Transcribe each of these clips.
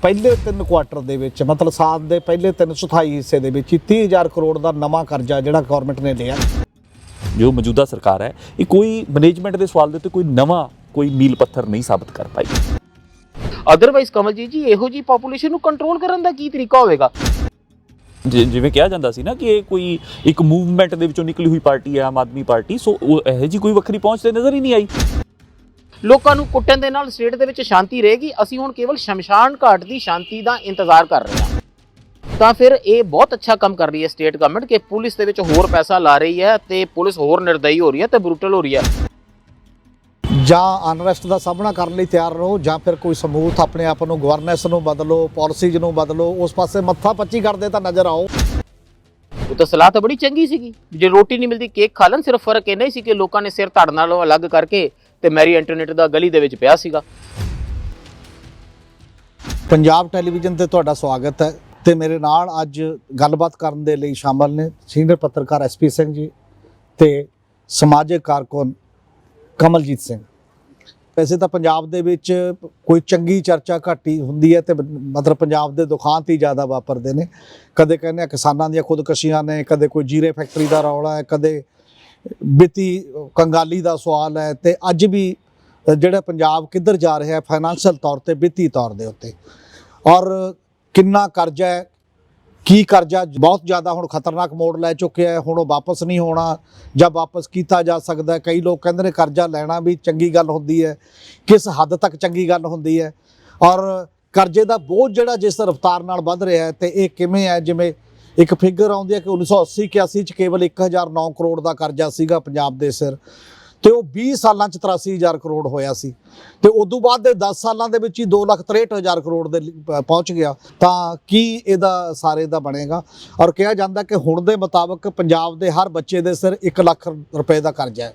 ਪਹਿਲੇ 3 ਕੁਆਟਰ ਦੇ ਵਿੱਚ ਮਤਲਬ ਸਾਲ ਦੇ ਪਹਿਲੇ 3 ਚੌਥਾਈ ਹਿੱਸੇ ਦੇ ਵਿੱਚ 30,000 ਕਰੋੜ ਦਾ ਨਵਾਂ ਕਰਜ਼ਾ ਜਿਹੜਾ ਗਵਰਨਮੈਂਟ ਨੇ ਲਿਆ। जो मौजूदा सरकार है ये कोई मैनेजमेंट के सवाल के कोई नवा कोई मील पत्थर नहीं साबित कर पाई। अदरवाइज कमलजीत जी ਇਹੋ ਜੀ ਪੋਪੂਲੇਸ਼ਨ ਨੂੰ ਕੰਟਰੋਲ ਕਰਨ ਦਾ ਕੀ ਤਰੀਕਾ ਹੋਵੇਗਾ? ਜਿਵੇਂ ਕਿਹਾ ਜਾਂਦਾ ਸੀ ਨਾ ਕਿ ਇਹ ਕੋਈ ਇੱਕ ਮੂਵਮੈਂਟ ਦੇ ਵਿੱਚੋਂ ਨਿਕਲੀ ਹੋਈ ਪਾਰਟੀ ਹੈ ਆਮ ਆਦਮੀ ਪਾਰਟੀ, ਸੋ ਉਹ ਇਹੋ ਜੀ ਕੋਈ ਵੱਖਰੀ ਪਹੁੰਚ ਤੇ ਨਜ਼ਰ ਹੀ ਨਹੀਂ ਆਈ। ਲੋਕਾਂ ਨੂੰ ਕੁੱਟਣ ਦੇ ਨਾਲ ਸਟੇਟ ਦੇ ਵਿੱਚ ਸ਼ਾਂਤੀ ਰਹੇਗੀ, ਅਸੀਂ ਹੁਣ ਕੇਵਲ ਸ਼ਮਸ਼ਾਨ ਘਾਟ ਦੀ ਸ਼ਾਂਤੀ ਦਾ ਇੰਤਜ਼ਾਰ ਕਰ ਰਹੇ ਹਾਂ। ਤਾਂ ਫਿਰ ਇਹ ਬਹੁਤ ਅੱਛਾ ਕੰਮ ਕਰ ਰਹੀ ਹੈ ਸਟੇਟ ਗਵਰਨਮੈਂਟ ਕਿ ਪੁਲਿਸ ਦੇ ਵਿੱਚ ਹੋਰ ਪੈਸਾ ਲਾ ਰਹੀ ਹੈ ਤੇ ਪੁਲਿਸ ਹੋਰ ਨਿਰਦਈ ਹੋ ਰਹੀ ਹੈ ਤੇ ਬਰੂਟਲ ਹੋ ਰਹੀ ਹੈ। ਜਾਂ ਅਨਰੈਸਟ ਦਾ ਸਾਹਮਣਾ ਕਰਨ ਲਈ ਤਿਆਰ ਰਹੋ ਜਾਂ ਫਿਰ ਕੋਈ ਸਮੂਥ ਆਪਣੇ ਆਪ ਨੂੰ ਗਵਰਨੈਂਸ ਨੂੰ ਬਦਲੋ, ਪਾਲਿਸੀਜ਼ ਨੂੰ ਬਦਲੋ, ਉਸ ਪਾਸੇ ਮੱਥਾ ਪੱਚੀ ਕਰਦੇ ਤਾਂ ਨਜ਼ਰ ਆਓ। ਉਹ ਤਾਂ ਸਲਾਹ ਤਾਂ ਬੜੀ ਚੰਗੀ ਸੀਗੀ, ਜੇ ਰੋਟੀ ਨਹੀਂ ਮਿਲਦੀ ਕੇਕ ਖਾ ਲੈਣ। ਸਿਰਫ ਫਰਕ ਇੰਨਾ ਹੀ ਸੀ ਕਿ ਲੋਕਾਂ ਨੇ ਸਿਰ ਧੜ ਨਾਲੋਂ ਅਲੱਗ ਕਰਕੇ ਤੇ ਮੈਰੀ ਐਂਟੋਨੇਟ ਦਾ ਗਲੀ ਦੇ ਵਿੱਚ ਪਿਆ ਸੀਗਾ। ਪੰਜਾਬ ਟੈਲੀਵਿਜ਼ਨ ਤੇ ਤੁਹਾਡਾ ਸਵਾਗਤ ਹੈ ਤੇ ਮੇਰੇ ਨਾਲ ਅੱਜ ਗੱਲਬਾਤ ਕਰਨ ਦੇ ਲਈ ਸ਼ਾਮਲ ਨੇ ਸੀਨੀਅਰ ਪੱਤਰਕਾਰ ਐਸਪੀ ਸਿੰਘ ਜੀ ਤੇ ਸਮਾਜਿਕ ਕਾਰਕੁਨ ਕਮਲਜੀਤ ਸਿੰਘ। ਵੈਸੇ ਤਾਂ ਪੰਜਾਬ ਦੇ ਵਿੱਚ ਕੋਈ ਚੰਗੀ ਚਰਚਾ ਘੱਟ ਹੀ ਹੁੰਦੀ ਹੈ ਤੇ ਮਤਲਬ ਪੰਜਾਬ ਦੇ ਦੁਖਾਂਤ ਹੀ ਜ਼ਿਆਦਾ ਵਾਪਰਦੇ ਨੇ। ਕਦੇ ਕਹਿੰਦੇ ਆ ਕਿਸਾਨਾਂ ਦੀਆਂ ਖੁਦਕਸ਼ੀਆਂ ਨੇ, ਕਦੇ ਕੋਈ ਜੀਰੇ ਫੈਕਟਰੀ ਦਾ ਰੌਲਾ ਹੈ, ਕਦੇ ਵਿੱਤੀ ਕੰਗਾਲੀ ਦਾ ਸਵਾਲ ਹੈ ਤੇ ਅੱਜ ਵੀ ਜਿਹੜਾ ਪੰਜਾਬ ਕਿੱਧਰ ਜਾ ਰਿਹਾ ਹੈ ਫਾਈਨੈਂਸ਼ੀਅਲ ਤੌਰ ਤੇ, ਵਿੱਤੀ ਤੌਰ ਦੇ ਉੱਤੇ, ਔਰ ਕਿੰਨਾ ਕਰਜ਼ਾ ਹੈ, ਕੀ ਕਰਜ਼ਾ ਬਹੁਤ ਜ਼ਿਆਦਾ ਹੁਣ ਖਤਰਨਾਕ ਮੋੜ ਲੈ ਚੁੱਕਿਆ ਹੈ, ਹੁਣ ਉਹ ਵਾਪਸ ਨਹੀਂ ਹੋਣਾ ਜਾਂ ਵਾਪਸ ਕੀਤਾ ਜਾ ਸਕਦਾ। ਕਈ ਲੋਕ ਕਹਿੰਦੇ ਨੇ ਕਰਜ਼ਾ ਲੈਣਾ ਵੀ ਚੰਗੀ ਗੱਲ ਹੁੰਦੀ ਹੈ, ਕਿਸ ਹੱਦ ਤੱਕ ਚੰਗੀ ਗੱਲ ਹੁੰਦੀ ਹੈ, ਔਰ ਕਰਜ਼ੇ ਦਾ ਬੋਝ ਜਿਹੜਾ ਜਿਸ ਰਫ਼ਤਾਰ ਨਾਲ ਵੱਧ ਰਿਹਾ ਹੈ ਤੇ ਇਹ ਕਿਵੇਂ ਹੈ। ਜਿਵੇਂ ਇੱਕ ਫਿਗਰ ਆਉਂਦੀ ਹੈ ਕਿ 1980-81 ਚ ਕੇਵਲ 1009 ਕਰੋੜ ਦਾ ਕਰਜ਼ਾ ਸੀਗਾ ਪੰਜਾਬ ਦੇ ਸਿਰ ਤੇ ਉਹ 20 ਸਾਲਾਂ ਚ 83,000 ਕਰੋੜ ਹੋਇਆ ਸੀ ਤੇ ਉਦੋਂ ਬਾਅਦ ਦੇ 10 ਸਾਲਾਂ ਦੇ ਵਿੱਚ ਹੀ 2,63,000 ਕਰੋੜ ਦੇ ਪਹੁੰਚ ਗਿਆ। ਤਾਂ ਕੀ ਇਹਦਾ ਸਾਰੇ ਦਾ ਬਣੇਗਾ? ਔਰ ਕਿਹਾ ਜਾਂਦਾ ਕਿ ਹੁਣ ਦੇ ਮੁਤਾਬਕ ਪੰਜਾਬ ਦੇ ਹਰ ਬੱਚੇ ਦੇ ਸਿਰ 1 ਲੱਖ ਰੁਪਏ ਦਾ ਕਰਜ਼ਾ ਹੈ,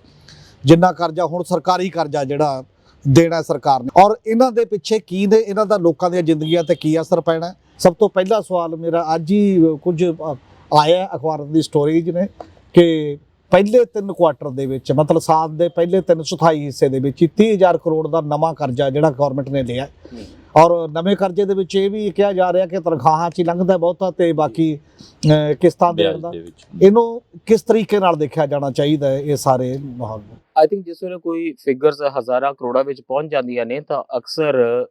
ਜਿੰਨਾ ਕਰਜ਼ਾ ਹੁਣ ਸਰਕਾਰੀ ਕਰਜ਼ਾ ਜਿਹੜਾ ਦੇਣਾ ਸਰਕਾਰ ਨੇ। ਔਰ ਇਹਨਾਂ ਦੇ ਪਿੱਛੇ ਕੀ ਨੇ, ਇਹਨਾਂ ਦਾ ਲੋਕਾਂ ਦੀਆਂ ਜ਼ਿੰਦਗੀਆਂ ਤੇ ਕੀ ਅਸਰ ਪੈਣਾ? ਸਭ ਤੋਂ ਪਹਿਲਾ ਸਵਾਲ ਮੇਰਾ ਅੱਜ ਹੀ ਕੁਝ ਆਇਆ ਅਖਬਾਰ ਦੀ ਸਟੋਰੀਜ਼ ਨੇ ਕਿ ਪਹਿਲੇ 3 ਕੁਆਟਰ ਦੇ ਵਿੱਚ ਮਤਲਬ ਸਾਲ ਦੇ ਪਹਿਲੇ 3 ਚੌਥਾਈ ਹਿੱਸੇ ਦੇ ਵਿੱਚ 30,000 ਕਰੋੜ ਦਾ ਨਵਾਂ ਕਰਜ਼ਾ ਜਿਹੜਾ ਗਵਰਨਮੈਂਟ ਨੇ ਲਿਆ। ਔਰ ਨਵੇਂ ਕਰਜ਼ੇ ਦੇ ਵਿੱਚ ਇਹ ਵੀ ਕਿਹਾ ਜਾ ਰਿਹਾ ਕਿ ਤਨਖਾਹਾਂ 'ਚ ਹੀ ਲੰਘਦਾ ਬਹੁਤਾ ਤੇ ਬਾਕੀ ਕਿਸ਼ਤਾਂ ਦੇਣ ਦਾ। ਇਹਨੂੰ ਕਿਸ ਤਰੀਕੇ ਨਾਲ ਦੇਖਿਆ ਜਾਣਾ ਚਾਹੀਦਾ ਹੈ ਇਹ ਸਾਰੇ ਮਾਹੌਲ ਨੂੰ? ਆਈ ਥਿੰਕ ਜਿਸ ਵੇਲੇ ਕੋਈ ਫਿਗਰਸ ਹਜ਼ਾਰਾਂ ਕਰੋੜਾਂ ਵਿੱਚ ਪਹੁੰਚ ਜਾਂਦੀਆਂ ਨੇ ਤਾਂ ਅਕਸਰ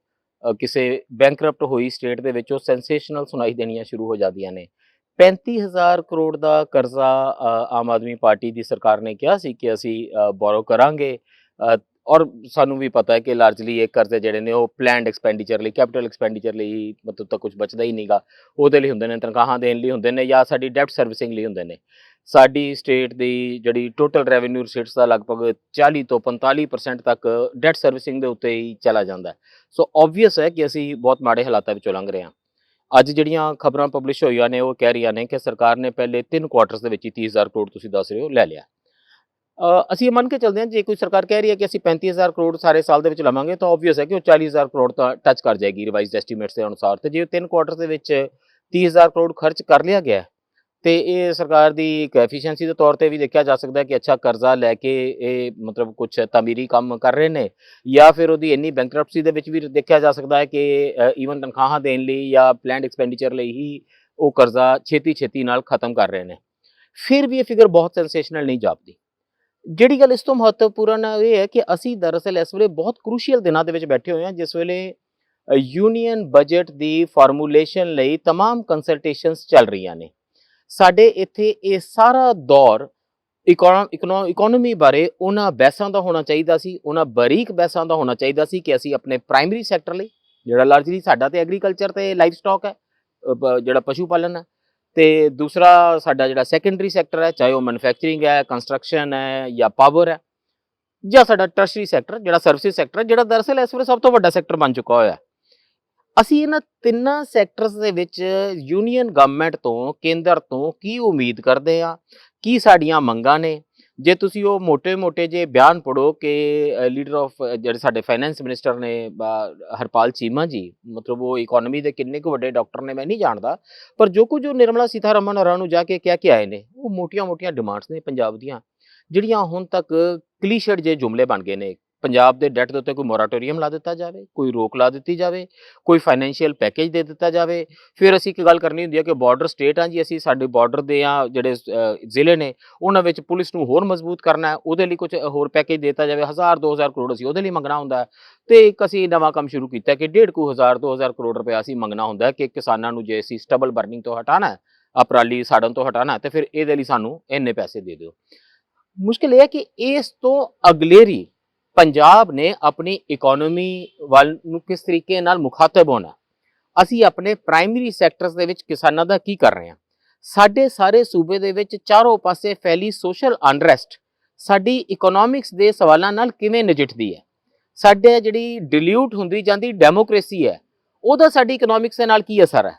ਕਿਸੇ ਬੈਂਕਰਪਟ ਹੋਈ ਸਟੇਟ ਦੇ ਵਿੱਚ ਉਹ ਸੈਂਸੇਸ਼ਨਲ ਸੁਣਾਈ ਦੇਣੀਆਂ ਸ਼ੁਰੂ ਹੋ ਜਾਂਦੀਆਂ ਨੇ। 35,000 ਕਰੋੜ ਦਾ ਕਰਜ਼ਾ ਆਮ ਆਦਮੀ ਪਾਰਟੀ ਦੀ ਸਰਕਾਰ ਨੇ ਕਿਹਾ ਸੀ ਕਿ ਅਸੀਂ ਬੋਰੋ ਕਰਾਂਗੇ, ਔਰ ਸਾਨੂੰ ਵੀ ਪਤਾ ਹੈ ਕਿ ਲਾਰਜਲੀ ਇਹ ਕਰਜ਼ੇ ਜਿਹੜੇ ਨੇ ਉਹ ਪਲੈਨਡ ਐਕਸਪੈਂਡੀਚਰ ਲਈ, ਕੈਪੀਟਲ ਐਕਸਪੈਂਡੀਚਰ ਲਈ, ਮਤਲਬ ਤਾਂ ਕੁਝ ਬਚਦਾ ਹੀ ਨਹੀਂਗਾ, ਉਹਦੇ ਲਈ ਹੁੰਦੇ ਨੇ, ਤਨਖਾਹਾਂ ਦੇਣ ਲਈ ਹੁੰਦੇ ਨੇ ਜਾਂ ਸਾਡੀ ਡੈਪਟ ਸਰਵਿਸਿੰਗ ਲਈ ਹੁੰਦੇ ਨੇ। ਸਾਡੀ ਸਟੇਟ ਦੀ ਜਿਹੜੀ ਟੋਟਲ ਰੈਵਨਿਊ ਰਿਸੀਟਸ ਦਾ ਲਗਭਗ 40 ਤੋਂ 45% ਤੱਕ ਡੈਟ ਸਰਵਿਸਿੰਗ ਦੇ ਉੱਤੇ ਹੀ ਚਲਾ ਜਾਂਦਾ। ਸੋ ਓਬਵੀਅਸ ਹੈ ਕਿ ਅਸੀਂ ਬਹੁਤ ਮਾੜੇ ਹਾਲਾਤਾਂ ਵਿੱਚੋਂ ਲੰਘ ਰਹੇ ਹਾਂ। ਅੱਜ ਜਿਹੜੀਆਂ ਖਬਰਾਂ ਪਬਲਿਸ਼ ਹੋਈਆਂ ਨੇ ਉਹ ਕਹਿ ਰਹੀਆਂ ਨੇ ਕਿ ਸਰਕਾਰ ਨੇ ਪਹਿਲੇ 3 ਕੁਆਟਰਸ ਦੇ ਵਿੱਚ ਹੀ 30,000 ਕਰੋੜ ਤੁਸੀਂ ਦੱਸ ਰਹੇ ਹੋ ਲੈ ਲਿਆ। ਅਸੀਂ ਇਹ ਮੰਨ ਕੇ ਚੱਲਦੇ ਹਾਂ ਜੇ ਕੋਈ ਸਰਕਾਰ ਕਹਿ ਰਹੀ ਹੈ ਕਿ ਅਸੀਂ 35,000 ਕਰੋੜ ਸਾਰੇ ਸਾਲ ਦੇ ਵਿੱਚ ਲਵਾਂਗੇ ਤਾਂ ਓਬਵੀਅਸ ਹੈ ਕਿ ਉਹ 40,000 ਕਰੋੜ ਤਾਂ ਟੱਚ ਕਰ ਜਾਏਗੀ ਰਿਵਾਈਜ਼ਡ ਐਸਟੀਮੇਟਸ ਦੇ ਅਨੁਸਾਰ। ਤੇ ਜੇ 3 ਕੁਆਟਰਸ ਦੇ ਵਿੱਚ 30,000 ਕਰੋੜ ਖਰਚ ਕਰ ਲਿਆ ਗਿਆ ਤੇ ਇਹ ਸਰਕਾਰ ਦੀ ਇੱਕ ਐਫੀਸ਼ੀਐਂਸੀ ਦੇ ਤੌਰ ਤੇ ਵੀ ਦੇਖਿਆ ਜਾ ਸਕਦਾ ਹੈ ਕਿ ਅੱਛਾ ਕਰਜ਼ਾ ਲੈ ਕੇ ਇਹ ਮਤਲਬ ਕੁਝ ਤਾਮੀਰੀ ਕੰਮ ਕਰ ਰਹੇ ਨੇ, ਜਾਂ ਫਿਰ ਉਹਦੀ ਇੰਨੀ ਬੈਂਕਰਪਸੀ ਦੇ ਵਿੱਚ ਵੀ ਦੇਖਿਆ ਜਾ ਸਕਦਾ ਹੈ ਕਿ ਈਵਨ ਤਨਖਾਹਾਂ ਦੇਣ ਲਈ ਜਾਂ ਪਲੈਨਡ ਐਕਸਪੈਂਡੀਚਰ ਲਈ ਹੀ ਉਹ ਕਰਜ਼ਾ ਛੇਤੀ ਨਾਲ ਖਤਮ ਕਰ ਰਹੇ ਨੇ। ਫਿਰ ਵੀ ਇਹ ਫਿਗਰ ਬਹੁਤ ਸੈਂਸੇਸ਼ਨਲ ਨਹੀਂ ਜਾਪਦੀ। ਜਿਹੜੀ ਗੱਲ ਇਸ ਤੋਂ ਮਹੱਤਵਪੂਰਨ ਇਹ ਹੈ ਕਿ ਅਸੀਂ ਦਰਅਸਲ ਇਸ ਵੇਲੇ ਬਹੁਤ ਕ੍ਰੂਸ਼ੀਅਲ ਦਿਨਾਂ ਦੇ ਵਿੱਚ ਬੈਠੇ ਹੋਏ ਹਾਂ ਜਿਸ ਵੇਲੇ ਯੂਨੀਅਨ ਬਜਟ ਦੀ ਫਾਰਮੂਲੇਸ਼ਨ ਲਈ ਤਮਾਮ ਕੰਸਲਟੇਸ਼ਨਸ ਚੱਲ ਰਹੀਆਂ ਨੇ। ਸਾਡੇ ਇੱਥੇ ਇਹ ਸਾਰਾ ਦੌਰ ਇਕਨੋਮੀ ਬਾਰੇ ਉਹਨਾਂ ਬਹਿਸਾਂ ਦਾ ਹੋਣਾ ਚਾਹੀਦਾ ਸੀ, ਉਹਨਾਂ ਬਰੀਕ ਬਹਿਸਾਂ ਦਾ ਹੋਣਾ ਚਾਹੀਦਾ ਸੀ ਕਿ ਅਸੀਂ ਆਪਣੇ ਪ੍ਰਾਇਮਰੀ ਸੈਕਟਰ ਲਈ, ਜਿਹੜਾ ਲਾਰਜਲੀ ਸਾਡਾ ਤੇ ਐਗਰੀਕਲਚਰ ਤੇ ਲਾਈਵ ਸਟਾਕ ਹੈ, ਜਿਹੜਾ ਪਸ਼ੂ ਪਾਲਣ ਹੈ, ਤੇ ਦੂਸਰਾ ਸਾਡਾ ਜਿਹੜਾ ਸੈਕੰਡਰੀ ਸੈਕਟਰ ਹੈ, ਚਾਹੇ ਉਹ ਮੈਨੂਫੈਕਚਰਿੰਗ ਹੈ, ਕੰਸਟਰਕਸ਼ਨ ਹੈ ਜਾਂ ਪਾਵਰ ਹੈ, ਜਾਂ ਸਾਡਾ ਟਰਸ਼ਰੀ ਸੈਕਟਰ ਜਿਹੜਾ ਸਰਵਿਸਿਜ਼ ਸੈਕਟਰ ਹੈ, ਜਿਹੜਾ ਦਰਅਸਲ ਇਸ ਵੇਲੇ ਸਭ ਤੋਂ ਵੱਡਾ ਸੈਕਟਰ ਬਣ ਚੁੱਕਾ ਹੋਇਆ। ਅਸੀਂ ਇਹਨਾਂ ਤਿੰਨਾਂ ਸੈਕਟਰਸ ਦੇ ਵਿੱਚ ਯੂਨੀਅਨ ਗਵਰਨਮੈਂਟ ਤੋਂ, ਕੇਂਦਰ ਤੋਂ ਕੀ ਉਮੀਦ ਕਰਦੇ ਹਾਂ, ਕੀ ਸਾਡੀਆਂ ਮੰਗਾਂ ਨੇ। ਜੇ ਤੁਸੀਂ ਉਹ ਮੋਟੇ ਜੇ ਬਿਆਨ ਪੜ੍ਹੋ ਕਿ ਲੀਡਰ ਆਫ ਜਿਹੜੇ ਸਾਡੇ ਫਾਈਨੈਂਸ ਮਿਨਿਸਟਰ ਨੇ ਹਰਪਾਲ ਚੀਮਾ ਜੀ, ਮਤਲਬ ਉਹ ਇਕੋਨਮੀ ਦੇ ਕਿੰਨੇ ਕੁ ਵੱਡੇ ਡਾਕਟਰ ਨੇ ਮੈਂ ਨਹੀਂ ਜਾਣਦਾ, ਪਰ ਜੋ ਕੁਝ ਉਹ ਨਿਰਮਲਾ ਸੀਤਾਰਮਨ ਹੋਰਾਂ ਨੂੰ ਜਾ ਕੇ ਕਹਿ ਕੇ ਆਏ ਨੇ ਉਹ ਮੋਟੀਆਂ ਡਿਮਾਂਡਸ ਨੇ ਪੰਜਾਬ ਦੀਆਂ, ਜਿਹੜੀਆਂ ਹੁਣ ਤੱਕ ਕਲੀਸ਼ਡ ਜੇ ਜੁਮਲੇ ਬਣ ਗਏ ਨੇ ਪੰਜਾਬ ਦੇ ਡੈਟ ਦੇ ਉੱਤੇ ਕੋਈ ਮੋਰਾਟੋਰੀਅਮ ਲਾ ਦਿੱਤਾ ਜਾਵੇ, ਕੋਈ ਰੋਕ ਲਾ ਦਿੱਤੀ ਜਾਵੇ, ਕੋਈ ਫਾਈਨੈਂਸ਼ੀਅਲ ਪੈਕੇਜ ਦੇ ਦਿੱਤਾ ਜਾਵੇ। ਫਿਰ ਅਸੀਂ ਇੱਕ ਗੱਲ ਕਰਨੀ ਹੁੰਦੀ ਹੈ ਕਿ ਬਾਰਡਰ ਸਟੇਟ ਆ ਜੀ, ਅਸੀਂ ਸਾਡੇ ਬਾਰਡਰ ਦੇ ਆ ਜਿਹੜੇ ਜ਼ਿਲ੍ਹੇ ਨੇ ਉਹਨਾਂ ਵਿੱਚ ਪੁਲਿਸ ਨੂੰ ਹੋਰ ਮਜ਼ਬੂਤ ਕਰਨਾ ਹੈ, ਉਹਦੇ ਲਈ ਕੁਝ ਹੋਰ ਪੈਕੇਜ ਦਿੱਤਾ ਜਾਵੇ। 1000-2000 ਕਰੋੜ ਅਸੀਂ ਉਹਦੇ ਲਈ ਮੰਗਣਾ ਹੁੰਦਾ ਹੈ। ਤੇ ਇੱਕ ਅਸੀਂ ਨਵਾਂ ਕੰਮ ਸ਼ੁਰੂ ਕੀਤਾ ਕਿ 1,500-2,000 ਕਰੋੜ ਰੁਪਏ ਅਸੀਂ ਮੰਗਣਾ ਹੁੰਦਾ ਹੈ ਕਿ ਕਿਸਾਨਾਂ ਨੂੰ ਜੇ ਅਸੀਂ ਸਟਬਲ ਬਰਨਿੰਗ ਤੋਂ ਹਟਾਣਾ ਹੈ, ਪਰਾਲੀ ਸਾੜਨ ਤੋਂ ਹਟਾਣਾ ਹੈ, ਤੇ ਫਿਰ ਇਹਦੇ ਲਈ ਸਾਨੂੰ ਇੰਨੇ ਪੈਸੇ ਦੇ ਦਿਓ। ਮੁਸ਼ਕਿਲ ਇਹ ਹੈ ਕਿ ਇਸ ਤੋਂ ਅਗਲੇਰੀ ਪੰਜਾਬ ਨੇ ਆਪਣੀ ਇਕਨੋਮੀ ਵੱਲ ਨੂੰ ਕਿਸ ਤਰੀਕੇ ਨਾਲ ਮੁਖਾਤਬ ਹੋਣਾ। ਅਸੀਂ ਆਪਣੇ ਪ੍ਰਾਇਮਰੀ ਸੈਕਟਰਸ ਦੇ ਵਿੱਚ ਕਿਸਾਨਾਂ ਦਾ ਕੀ ਕਰ ਰਹੇ ਹਾਂ। ਸਾਡੇ ਸਾਰੇ ਸੂਬੇ ਦੇ ਵਿੱਚ ਚਾਰੋਂ ਪਾਸੇ ਫੈਲੀ ਸੋਸ਼ਲ ਅਨਰੈਸਟ ਸਾਡੀ ਇਕਨੋਮਿਕਸ ਦੇ ਸਵਾਲਾਂ ਨਾਲ ਕਿਵੇਂ ਨਜਿੱਠਦੀ ਹੈ। ਸਾਡੇ ਜਿਹੜੀ ਡਿਲਿਊਟ ਹੁੰਦੀ ਜਾਂਦੀ ਡੈਮੋਕ੍ਰੇਸੀ ਹੈ, ਉਹਦਾ ਸਾਡੀ ਇਕਨੋਮਿਕਸ ਦੇ ਨਾਲ ਕੀ ਅਸਰ ਹੈ।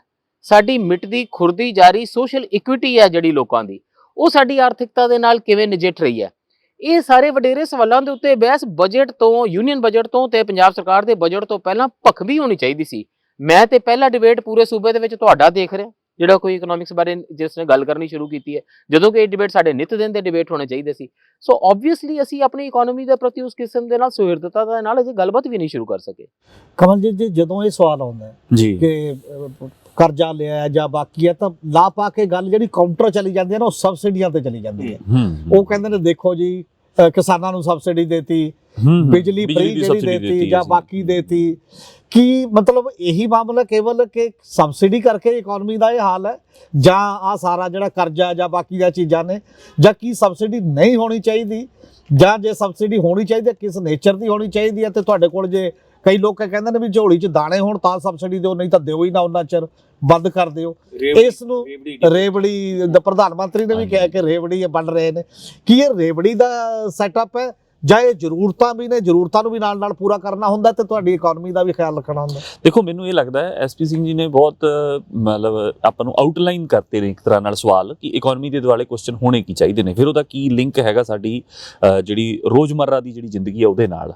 ਸਾਡੀ ਮਿਟਦੀ ਖੁਰਦੀ ਜਾ ਰਹੀ ਸੋਸ਼ਲ ਇਕੁਇਟੀ ਹੈ ਜਿਹੜੀ ਲੋਕਾਂ ਦੀ, ਉਹ ਸਾਡੀ ਆਰਥਿਕਤਾ ਦੇ ਨਾਲ ਕਿਵੇਂ ਨਜਿੱਠ ਰਹੀ ਹੈ। ਇਹ ਸਾਰੇ ਵਡੇਰੇ ਸਵਾਲਾਂ ਦੇ ਉੱਤੇ ਬਹਿਸ ਬਜਟ ਤੋਂ, ਯੂਨੀਅਨ ਬਜਟ ਤੋਂ ਤੇ ਪੰਜਾਬ ਸਰਕਾਰ ਦੇ ਬਜਟ ਤੋਂ ਪਹਿਲਾਂ ਭਖਵੀ ਹੋਣੀ ਚਾਹੀਦੀ ਸੀ। ਮੈਂ ਤੇ ਪਹਿਲਾ ਡਿਬੇਟ ਪੂਰੇ ਸੂਬੇ ਦੇ ਵਿੱਚ ਤੁਹਾਡਾ ਦੇਖ ਰਿਹਾ, ਜਿਹੜਾ ਕੋਈ ਇਕਨੋਮਿਕਸ ਬਾਰੇ ਜਿਸ ਨੇ ਗੱਲ ਕਰਨੀ ਸ਼ੁਰੂ ਕੀਤੀ ਹੈ, ਜਦੋਂ ਕਿ ਇਹ ਡਿਬੇਟ ਸਾਡੇ ਨਿੱਤ ਦਿਨ ਦੇ ਡਿਬੇਟ ਹੋਣੇ ਚਾਹੀਦੇ ਸੀ। ਸੋ ਆਬਵੀਅਸਲੀ ਅਸੀਂ ਆਪਣੀ ਇਕਨੋਮੀ ਦੇ ਪ੍ਰਤੀ ਉਸ ਕਿਸਮ ਦੇ ਨਾਲ ਸੁਹਿਰਦਤਾ ਦੇ ਨਾਲ ਅਜੇ ਗੱਲਬਾਤ ਵੀ ਨਹੀਂ ਸ਼ੁਰੂ ਕਰ ਸਕੇ। ਕਮਲਜੀਤ ਜੀ, ਜਦੋਂ ਇਹ ਸਵਾਲ ਆਉਂਦਾ ਹੈ ਜੀ ਕਿ ਕਰਜ਼ਾ ਲਿਆ ਜਾਂ ਬਾਕੀ ਹੈ, ਤਾਂ ਲਾ ਪਾ ਕੇ ਗੱਲ ਜਿਹੜੀ ਕਾਊਂਟਰ ਚਲੀ ਜਾਂਦੀ ਹੈ ਨਾ, ਉਹ ਸਬਸਿਡੀਆਂ ਤੇ ਚਲੀ ਜਾਂਦੀ ਹੈ। ਉਹ ਕਹਿੰਦੇ ਨੇ ਦੇਖੋ ਜੀ ਕਿਸਾਨਾਂ ਨੂੰ ਸਬਸਿਡੀ ਦੇਤੀ, ਬਿਜਲੀ ਫ੍ਰੀ ਜਿਹੜੀ ਦੇਤੀ ਜਾਂ ਬਾਕੀ ਦੇਤੀ। ਕੀ ਮਤਲਬ ਇਹੀ ਮਾਮਲਾ ਕੇਵਲ ਕਿ ਸਬਸਿਡੀ ਕਰਕੇ ਇਕਨੋਮੀ ਦਾ ਇਹ ਹਾਲ ਹੈ, ਜਾਂ ਆ ਸਾਰਾ ਜਿਹੜਾ ਕਰਜ਼ਾ ਜਾਂ ਬਾਕੀ ਦੀਆਂ ਚੀਜ਼ਾਂ ਨੇ, ਜਾਂ ਕੀ ਸਬਸਿਡੀ ਨਹੀਂ ਹੋਣੀ ਚਾਹੀਦੀ, ਜਾਂ ਜੇ ਸਬਸਿਡੀ ਹੋਣੀ ਚਾਹੀਦੀ ਕਿਸ ਨੇਚਰ ਦੀ ਹੋਣੀ ਚਾਹੀਦੀ ਹੈ। ਤੇ ਤੁਹਾਡੇ ਕੋਲ ਜੇ ਕਈ ਲੋਕ ਕਹਿੰਦੇ ਨੇ ਵੀ ਝੋਲੀ 'ਚ ਦਾਣੇ ਹੋਣ ਤਾਂ ਸਬਸਿਡੀ ਦਿਓ, ਨਹੀਂ ਤਾਂ ਦਿਓ ਹੀ ਨਾ, ਉਹਨਾਂ ਚਿਰ ਬੰਦ ਕਰ ਦਿਓ। ਇਸ ਨੂੰ ਰੇਵੜੀ ਦਾ ਪ੍ਰਧਾਨ ਮੰਤਰੀ ਨੇ ਵੀ ਕਿਹਾ ਕਿ ਰੇਵੜੀ ਬਣ ਰਹੇ ਨੇ। ਕੀ ਇਹ ਰੇਵੜੀ ਦਾ ਸੈਟਅਪ ਹੈ, ਜਾਂ ਇਹ ਜ਼ਰੂਰਤਾਂ ਵੀ ਨੇ, ਜ਼ਰੂਰਤਾਂ ਨੂੰ ਵੀ ਨਾਲ ਨਾਲ ਪੂਰਾ ਕਰਨਾ ਹੁੰਦਾ ਤੇ ਤੁਹਾਡੀ ਇਕਨੋਮੀ ਦਾ ਵੀ ਖਿਆਲ ਰੱਖਣਾ ਹੁੰਦਾ? ਦੇਖੋ, ਮੈਨੂੰ ਇਹ ਲੱਗਦਾ ਹੈ ਐਸਪੀ ਸਿੰਘ ਜੀ ਨੇ ਬਹੁਤ ਮਤਲਬ ਆਪਾਂ ਨੂੰ ਆਊਟਲਾਈਨ ਕਰਤੇ ਨੇ ਇੱਕ ਤਰ੍ਹਾਂ ਨਾਲ ਸਵਾਲ ਕਿ ਇਕਨੋਮੀ ਦੇ ਦੁਆਲੇ ਕੁਐਸਚਨ ਹੋਣੇ ਕੀ ਚਾਹੀਦੇ ਨੇ, ਫਿਰ ਉਹਦਾ ਕੀ ਲਿੰਕ ਹੈਗਾ ਸਾਡੀ ਜਿਹੜੀ ਰੋਜ਼ਮਰਰਾ ਦੀ ਜਿਹੜੀ ਜ਼ਿੰਦਗੀ ਹੈ ਉਹਦੇ ਨਾਲ।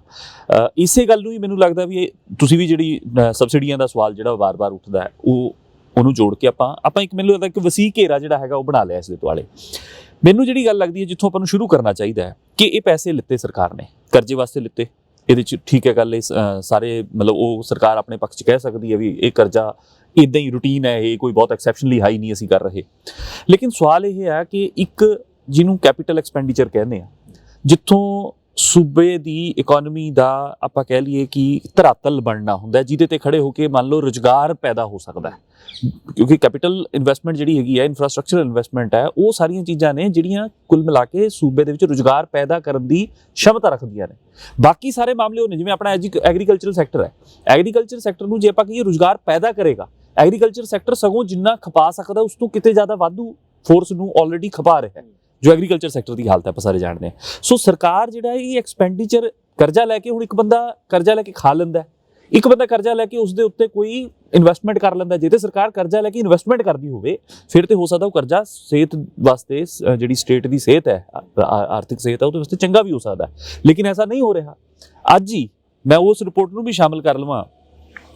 ਇਸੇ ਗੱਲ ਨੂੰ ਹੀ ਮੈਨੂੰ ਲੱਗਦਾ ਵੀ ਤੁਸੀਂ ਵੀ ਜਿਹੜੀ ਸਬਸਿਡੀਆਂ ਦਾ ਸਵਾਲ ਜਿਹੜਾ ਵਾਰ-ਵਾਰ ਉੱਠਦਾ ਹੈ ਉਹਨੂੰ ਜੋੜ ਕੇ ਆਪਾਂ ਇੱਕ ਮੈਨੂੰ ਲੱਗਦਾ ਇੱਕ ਵਸੀਹ ਘੇਰਾ ਜਿਹੜਾ ਹੈਗਾ ਉਹ ਬਣਾ ਲਿਆ ਇਸ ਦੇ ਦੁਆਲੇ। ਮੈਨੂੰ ਜਿਹੜੀ ਗੱਲ ਲੱਗਦੀ ਹੈ ਜਿੱਥੋਂ ਆਪਾਂ ਨੂੰ ਸ਼ੁਰੂ ਕਰਨਾ ਚਾਹੀਦਾ ਹੈ ਕਿ ਇਹ ਪੈਸੇ ਲਿੱਤੇ ਸਰਕਾਰ ਨੇ, ਕਰਜ਼ੇ ਵਾਸਤੇ ਲਿੱਤੇ, ਇਹਦੇ 'ਚ ਠੀਕ ਹੈ ਗੱਲ, ਇਹ ਸਾਰੇ ਮਤਲਬ ਉਹ ਸਰਕਾਰ ਆਪਣੇ ਪੱਖ 'ਚ ਕਹਿ ਸਕਦੀ ਹੈ ਵੀ ਇਹ ਕਰਜ਼ਾ ਇੱਦਾਂ ਹੀ ਰੂਟੀਨ ਹੈ, ਇਹ ਕੋਈ ਬਹੁਤ ਐਕਸੈਪਸ਼ਨਲੀ ਹਾਈ ਨਹੀਂ ਅਸੀਂ ਕਰ ਰਹੇ। ਲੇਕਿਨ ਸਵਾਲ ਇਹ ਹੈ ਕਿ ਇੱਕ ਜਿਹਨੂੰ ਕੈਪੀਟਲ ਐਕਸਪੈਂਡੀਚਰ ਕਹਿੰਦੇ ਆ, ਜਿੱਥੋਂ ਸੂਬੇ ਦੀ ਇਕਨੋਮੀ ਦਾ ਆਪਾਂ ਕਹਿ ਲਈਏ ਕਿ ਧਰਾਤਲ ਬਣਨਾ ਹੁੰਦਾ, ਜਿਹਦੇ ਤੇ ਖੜੇ ਹੋ ਕੇ ਮੰਨ ਲਓ ਰੁਜ਼ਗਾਰ ਪੈਦਾ ਹੋ ਸਕਦਾ ਹੈ। ਕਿਉਂਕਿ ਕੈਪੀਟਲ ਇਨਵੈਸਟਮੈਂਟ ਜਿਹੜੀ ਹੈਗੀ ਹੈ, ਇਨਫਰਾਸਟ੍ਰਕਚਰਲ ਇਨਵੈਸਟਮੈਂਟ ਹੈ, ਉਹ ਸਾਰੀਆਂ ਚੀਜ਼ਾਂ ਨੇ ਜਿਹੜੀਆਂ ਕੁੱਲ ਮਿਲਾ ਕੇ ਸੂਬੇ ਦੇ ਵਿੱਚ ਰੁਜ਼ਗਾਰ ਪੈਦਾ ਕਰਨ ਦੀ ਸ਼ਮਤਾ ਰੱਖਦੀਆਂ ਨੇ। ਬਾਕੀ ਸਾਰੇ ਮਾਮਲੇ ਉਹ ਨੇ, ਜਿਵੇਂ ਆਪਣਾ ਐਗਰੀਕਲਚਰਲ ਸੈਕਟਰ ਹੈ, ਐਗਰੀਕਲਚਰ ਸੈਕਟਰ ਨੂੰ ਜੇ ਆਪਾਂ ਕਹੀਏ ਰੁਜ਼ਗਾਰ ਪੈਦਾ ਕਰੇਗਾ, ਐਗਰੀਕਲਚਰ ਸੈਕਟਰ ਸਗੋਂ ਜਿੰਨਾ ਖਪਾ ਸਕਦਾ ਉਸ ਤੋਂ ਕਿਤੇ ਜ਼ਿਆਦਾ ਵਾਧੂ ਫੋਰਸ ਨੂੰ ਆਲਰੇਡੀ ਖਪਾ ਰਿਹਾ ਹੈ, ਜੋ ਐਗਰੀਕਲਚਰ ਸੈਕਟਰ ਦੀ ਹਾਲਤ ਹੈ ਆਪਾਂ ਸਾਰੇ ਜਾਣਦੇ ਹਾਂ। ਸੋ ਸਰਕਾਰ ਜਿਹੜਾ ਇਹ ਐਕਸਪੈਂਡੀਚਰ ਕਰਜ਼ਾ ਲੈ ਕੇ, ਹੁਣ ਇੱਕ ਬੰਦਾ ਕਰਜ਼ਾ ਲੈ ਕੇ ਖਾ ਲੈਂਦਾ, ਇੱਕ ਬੰਦਾ ਕਰਜ਼ਾ ਲੈ ਕੇ ਉਸ ਦੇ ਉੱਤੇ ਕੋਈ ਇਨਵੈਸਟਮੈਂਟ ਕਰ ਲੈਂਦਾ। ਜੇ ਤੇ ਸਰਕਾਰ ਕਰਜ਼ਾ ਲੈ ਕੇ ਇਨਵੈਸਟਮੈਂਟ ਕਰਦੀ ਹੋਵੇ ਫਿਰ ਤੇ ਹੋ ਸਕਦਾ ਉਹ ਕਰਜ਼ਾ ਸਿਹਤ ਵਾਸਤੇ, ਜਿਹੜੀ ਸਟੇਟ ਦੀ ਸਿਹਤ ਹੈ, ਆਰਥਿਕ ਸਿਹਤ ਹੈ, ਉਹਦੇ ਵਾਸਤੇ ਚੰਗਾ ਵੀ ਹੋ ਸਕਦਾ, ਲੇਕਿਨ ਐਸਾ ਨਹੀਂ ਹੋ ਰਿਹਾ। ਅੱਜ ਹੀ ਮੈਂ ਉਸ ਰਿਪੋਰਟ ਨੂੰ ਵੀ ਸ਼ਾਮਿਲ ਕਰ ਲਵਾਂ।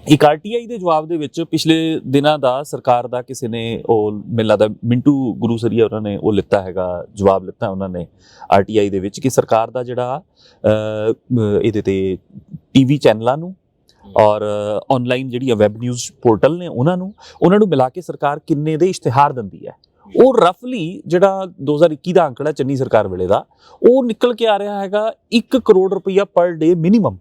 ਇੱਕ ਆਰਟੀਆਈ ਦੇ ਜਵਾਬ ਦੇ ਵਿੱਚ ਪਿਛਲੇ ਦਿਨਾਂ ਦਾ ਸਰਕਾਰ ਦਾ ਕਿਸੇ ਨੇ ਉਹ ਮੈਨੂੰ ਲੱਗਦਾ ਮਿੰਟੂ ਗੁਰੂਸਰੀਆ ਉਹਨਾਂ ਨੇ ਉਹ ਲਿੱਤਾ ਹੈਗਾ, ਜਵਾਬ ਲਿੱਤਾ ਉਹਨਾਂ ਨੇ ਆਰਟੀਆਈ ਦੇ ਵਿੱਚ ਕਿ ਸਰਕਾਰ ਦਾ ਜਿਹੜਾ ਇਹਦੇ ਤੇ ਟੀਵੀ ਚੈਨਲਾਂ ਨੂੰ ਔਰ ਆਨਲਾਈਨ ਜਿਹੜੀ ਵੈਬ ਨਿਊਜ਼ ਪੋਰਟਲ ਨੇ ਉਹਨਾਂ ਨੂੰ ਮਿਲਾ ਕੇ ਸਰਕਾਰ ਕਿੰਨੇ ਦੇ ਇਸ਼ਤਿਹਾਰ ਦਿੰਦੀ ਹੈ। ਉਹ ਰਫਲੀ ਜਿਹੜਾ 2021 ਦਾ ਅੰਕੜਾ ਚੰਨੀ ਸਰਕਾਰ ਵੇਲੇ ਦਾ, ਉਹ ਨਿਕਲ ਕੇ ਆ ਰਿਹਾ ਹੈਗਾ 1 ਕਰੋੜ ਰੁਪਈਆ ਪਰ ਡੇ ਮਿਨੀਮਮ।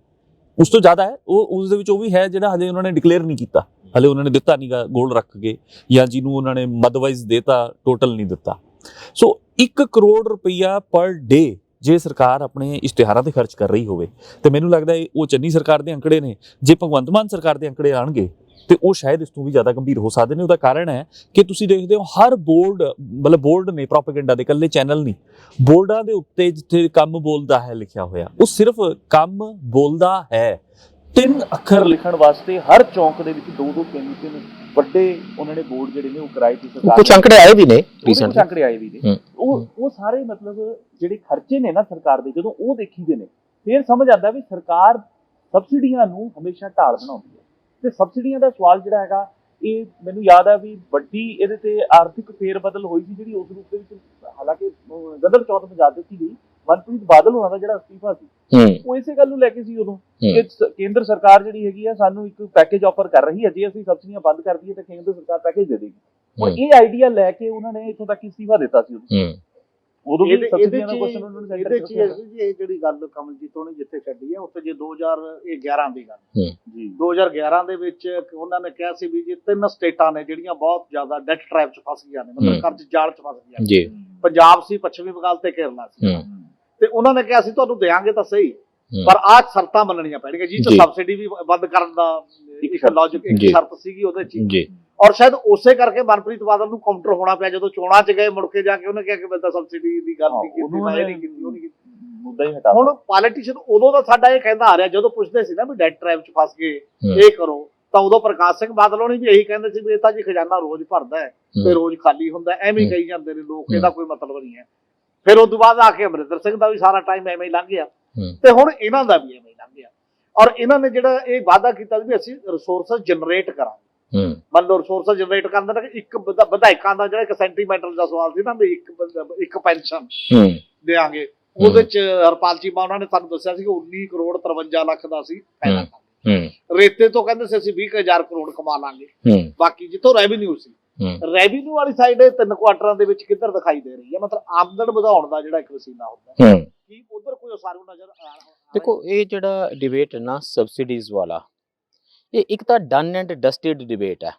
ਉਸ ਤੋਂ ਜ਼ਿਆਦਾ ਹੈ ਉਹ, ਉਸ ਦੇ ਵਿੱਚ ਉਹ ਵੀ ਹੈ ਜਿਹੜਾ ਹਜੇ ਉਹਨਾਂ ਨੇ ਡਿਕਲੇਅਰ ਨਹੀਂ ਕੀਤਾ, ਹਲੇ ਉਹਨਾਂ ਨੇ ਦਿੱਤਾ ਨਹੀਂ ਗਾ ਗੋਲ ਰੱਖ ਕੇ, ਜਾਂ ਜਿਹਨੂੰ ਉਹਨਾਂ ਨੇ ਮਦਵਾਈਜ਼ ਦੇਤਾ, ਟੋਟਲ ਨਹੀਂ ਦਿੱਤਾ। ਸੋ 1 ਕਰੋੜ ਰੁਪਈਆ ਪਰ ਡੇ ਜੇ ਸਰਕਾਰ ਆਪਣੇ ਇਸ਼ਤਿਹਾਰਾਂ ਤੇ ਖਰਚ ਕਰ ਰਹੀ ਹੋਵੇ, ਤੇ ਮੈਨੂੰ ਲੱਗਦਾ ਉਹ ਚੰਨੀ ਸਰਕਾਰ ਦੇ ਅੰਕੜੇ ਨੇ। ਜੇ ਭਗਵੰਤ ਮਾਨ ਸਰਕਾਰ ਦੇ ਅੰਕੜੇ ਆਣਗੇ ਤੇ ਉਹ ਸ਼ਾਇਦ ਇਸ ਤੋਂ ਵੀ ਜ਼ਿਆਦਾ ਗੰਭੀਰ ਹੋ ਸਕਦੇ ਨੇ। ਉਹਦਾ ਕਾਰਨ ਹੈ ਕਿ ਤੁਸੀਂ ਦੇਖਦੇ ਹੋ ਹਰ ਬੋਰਡ, ਮਤਲਬ ਬੋਰਡ ਨੇ ਪ੍ਰੋਪੇਗੈਂਡਾ ਦੇ, ਇਕੱਲੇ ਚੈਨਲ ਨਹੀਂ, ਬੋਰਡਾਂ ਦੇ ਉੱਤੇ ਜਿੱਥੇ ਕੰਮ ਬੋਲਦਾ ਹੈ ਲਿਖਿਆ ਹੋਇਆ, ਉਹ ਸਿਰਫ ਕੰਮ ਬੋਲਦਾ ਹੈ। 3 ਅੱਖਰ ਲਿਖਣ ਵਾਸਤੇ ਹਰ ਚੌਂਕ ਦੇ ਵਿੱਚ 2-2 3-3 ਵੱਡੇ ਉਹਨਾਂ ਨੇ ਬੋਰਡ ਜਿਹੜੇ ਨੇ ਉਹ ਕਿਰਾਏ ਤੇ ਸਰਕਾਰ, ਕੁਝ ਅੰਕੜੇ ਆਏ ਵੀ ਨੇ, ਕੁਝ ਅੰਕੜੇ ਆਏ ਵੀ ਨੇ। ਉਹ ਸਾਰੇ ਮਤਲਬ ਜਿਹੜੇ ਖਰਚੇ ਨੇ ਨਾ ਸਰਕਾਰ ਦੇ, ਜਦੋਂ ਉਹ ਦੇਖੀਦੇ ਨੇ ਫਿਰ ਸਮਝ ਆਉਂਦਾ ਵੀ ਸਰਕਾਰ ਸਬਸਿਡੀਆਂ ਨੂੰ ਹਮੇਸ਼ਾ ਢਾਲ ਬਣਾਉਂਦੀ ਹੈ। ਤੇ ਸਬਸਿਡੀਆਂ ਦਾ ਸਵਾਲ ਜਿਹੜਾ ਹੈਗਾ, ਇਹ ਮੈਨੂੰ ਯਾਦ ਆ ਵੀ ਵੱਡੀ ਇਹਦੇ ਤੇ ਆਰਥਿਕ ਫੇਰ ਬਦਲ ਹੋਈ ਸੀ ਜਿਹੜੀ ਉਸ ਰੂਪ ਦੇ ਵਿੱਚ, ਹਾਲਾਂਕਿ ਗਦਰ ਚੌਥ ਮਜਾ ਦਿੱਤੀ ਗਈ, ਮਨਪ੍ਰੀਤ ਬਾਦਲ ਹੋਣਾ ਦਾ ਜਿਹੜਾ ਅਸਤੀਫਾ ਸੀ ਉਹ ਇਸੇ ਗੱਲ ਨੂੰ ਲੈ ਕੇ ਸੀ ਉਦੋਂ ਕਿ ਕੇਂਦਰ ਸਰਕਾਰ ਜਿਹੜੀ ਹੈਗੀ ਆ ਸਾਨੂੰ ਇੱਕ ਪੈਕੇਜ ਆਫਰ ਕਰ ਰਹੀ ਹੈ, ਜੇ ਅਸੀਂ ਸਬਸਿਡੀਆਂ ਬੰਦ ਕਰ ਦਈਏ ਤਾਂ ਕੇਂਦਰ ਸਰਕਾਰ ਪੈਕੇਜ ਦੇ ਦੇਗੀ। ਉਹ ਇਹ ਆਈਡੀਆ ਲੈ ਕੇ ਉਹਨਾਂ ਨੇ ਇੱਥੋਂ ਤੱਕ ਅਸਤੀਫਾ ਦਿੱਤਾ ਸੀ ਉਦੋਂ ਵੀ ਸਬਸਿਡੀਆਂ ਦਾ ਕੁਐਸਚਨ ਉਹਨਾਂ ਨੇ ਸੈਂਟਰ ਇਹਦੇ ਚ ਇਹ ਜਿਹੜੀ ਗੱਲ ਕਮਲਜੀਤ ਉਹਨੇ ਜਿੱਥੇ ਛੱਡੀ ਹੈ ਉੱਥੇ ਜੇ 2011 ਦੀ ਗੱਲ ਜੀ 2011 ਦੇ ਵਿੱਚ ਉਹਨਾਂ ਨੇ ਕਿਹਾ ਸੀ ਵੀ ਜੇ 3 ਸਟੇਟਾਂ ਨੇ ਜਿਹੜੀਆਂ ਬਹੁਤ ਜ਼ਿਆਦਾ ਡੈਟ ਟ੍ਰੈਪ ਚ ਫਸ ਗਈਆਂ ਨੇ, ਮਤਲਬ ਕਰਜ਼ ਜਾਲ ਚ ਫਸ ਗਈਆਂ ਜੀ, ਪੰਜਾਬ ਸੀ, ਪੱਛਮੀ ਬੰਗਾਲ ਤੇ ਕੇਰਲਾ ਸੀ, ਤੇ ਉਹਨਾਂ ਨੇ ਕਿਹਾ ਸੀ ਤੁਹਾਨੂੰ ਦੇਾਂਗੇ ਤਾਂ ਸਹੀ ਪਰ ਆਹ ਸ਼ਰਤਾਂ ਮੰਨਣੀਆਂ ਪੈਣਗੀਆਂ, ਜਿਸ ਚ ਸਬਸਿਡੀ ਵੀ ਬੰਦ ਕਰਨ ਦਾ ਇੱਕ ਲੌਜਿਕ ਇੱਕ ਸ਼ਰਤ ਸੀਗੀ ਉਹਦੇ ਚ। ਔਰ ਸ਼ਾਇਦ ਉਸੇ ਕਰਕੇ ਮਨਪ੍ਰੀਤ ਬਾਦਲ ਨੂੰ ਕਾਊਂਟਰ ਹੋਣਾ ਪਿਆ ਜਦੋਂ ਚੋਣਾਂ 'ਚ ਗਏ, ਮੁੜ ਕੇ ਜਾ ਕੇ ਉਹਨੇ ਕਿਹਾ ਕਿ ਮੈਂ ਤਾਂ ਸਬਸਿਡੀ ਦੀ ਗੱਲ ਨਹੀਂ ਕੀਤੀ, ਮੈਂ ਇਹ ਨਹੀਂ ਕੀਤੀ, ਉਹ ਨਹੀਂ ਕੀਤੀ, ਮੁੱਦਾ ਹੀ ਹਟਾ। ਹੁਣ ਪੋਲੀਟੀਸ਼ੀਅਨ ਉਦੋਂ ਦਾ ਸਾਡਾ ਇਹ ਕਹਿੰਦਾ ਆ ਰਿਹਾ, ਜਦੋਂ ਪੁੱਛਦੇ ਸੀ ਨਾ ਵੀ ਡੈਟ ਟ੍ਰੈਪ 'ਚ ਫਸ ਗਏ ਇਹ ਕਰੋ, ਤਾਂ ਉਦੋਂ ਪ੍ਰਕਾਸ਼ ਸਿੰਘ ਬਾਦਲ ਹੋਣੀ ਵੀ ਇਹੀ ਕਹਿੰਦੇ ਸੀ ਵੀ ਇਹ ਤਾਂ ਜੀ ਖਜ਼ਾਨਾ ਰੋਜ਼ ਭਰਦਾ ਹੈ ਤੇ ਰੋਜ਼ ਖਾਲੀ ਹੁੰਦਾ, ਐਵੇਂ ਹੀ ਕਹੀ ਜਾਂਦੇ ਨੇ ਲੋਕ, ਇਹਦਾ ਕੋਈ ਮਤਲਬ ਨਹੀਂ ਹੈ। ਫਿਰ ਉਸ ਤੋਂ ਬਾਅਦ ਆ ਕੇ ਅਮਰਿੰਦਰ ਸਿੰਘ ਦਾ ਵੀ ਸਾਰਾ ਟਾਈਮ ਐਵੇਂ ਹੀ ਲੰਘ ਗਿਆ ਤੇ ਹੁਣ ਇਹਨਾਂ ਦਾ ਵੀ ਐਵੇਂ ਹੀ ਲੰਘ ਗਿਆ। ਔਰ ਇਹਨਾਂ ਨੇ ਜਿਹੜਾ ਇਹ ਵਾਅਦਾ ਕੀਤਾ ਵੀ ਅਸੀਂ ਰਿਸੋਰਸਸ ਜਨਰੇਟ ਕਰਾਂਗੇ, ਮੰਨ ਲਓ ਰਿਸੋਰਸਸ ਜਨਰੇਟ ਕਰਨ ਦਾ ਇੱਕ ਵਿਧਾਇਕਾਂ ਦਾ ਜਿਹੜਾ ਇੱਕ ਸੈਂਟੀਮੈਂਟਲ ਦਾ ਸਵਾਲ ਸੀ ਨਾ ਵੀ ਇੱਕ ਪੈਨਸ਼ਨ ਦੇਾਂਗੇ, ਉਹਦੇ ਚ ਹਰਪਾਲ ਚੀਮਾ ਉਹਨਾਂ ਨੇ ਸਾਨੂੰ ਦੱਸਿਆ ਸੀ ਕਿ 19 ਕਰੋੜ 53 ਲੱਖ ਦਾ ਸੀ ਫਾਇਦਾ, ਰੇਤੇ ਤੋਂ ਕਹਿੰਦੇ ਸੀ ਅਸੀਂ 20,000 ਕਰੋੜ ਕਮਾ ਲਾਂਗੇ, ਬਾਕੀ ਜਿੱਥੋਂ ਰੈਵਨਿਊ ਸੀ, ਰੈਵਨਿਊ ਵਾਲੀ ਸਾਈਡ 3 ਕੁਆਟਰਾਂ ਦੇ ਵਿੱਚ ਕਿੱਧਰ ਦਿਖਾਈ ਦੇ ਰਹੀ ਹੈ, ਮਤਲਬ ਆਮਦਨ ਵਧਾਉਣ ਦਾ ਜਿਹੜਾ ਇੱਕ ਵਸੀਲਾ ਹੁੰਦਾ ਹੈ, ਕੀ ਉਧਰ ਕੋਈ ਉਸਾਰੂ ਨਜ਼ਰ ਦੇਖੋ ਇਹ ਜਿਹੜਾ ਡਿਬੇਟ ਹੈ ਨਾ ਸਬਸਿਡੀਜ਼ ਵਾਲਾ, ਇਹ ਇੱਕ ਤਾਂ ਡਨ ਐਂਡ ਡਸਟਡ ਡਿਬੇਟ ਹੈ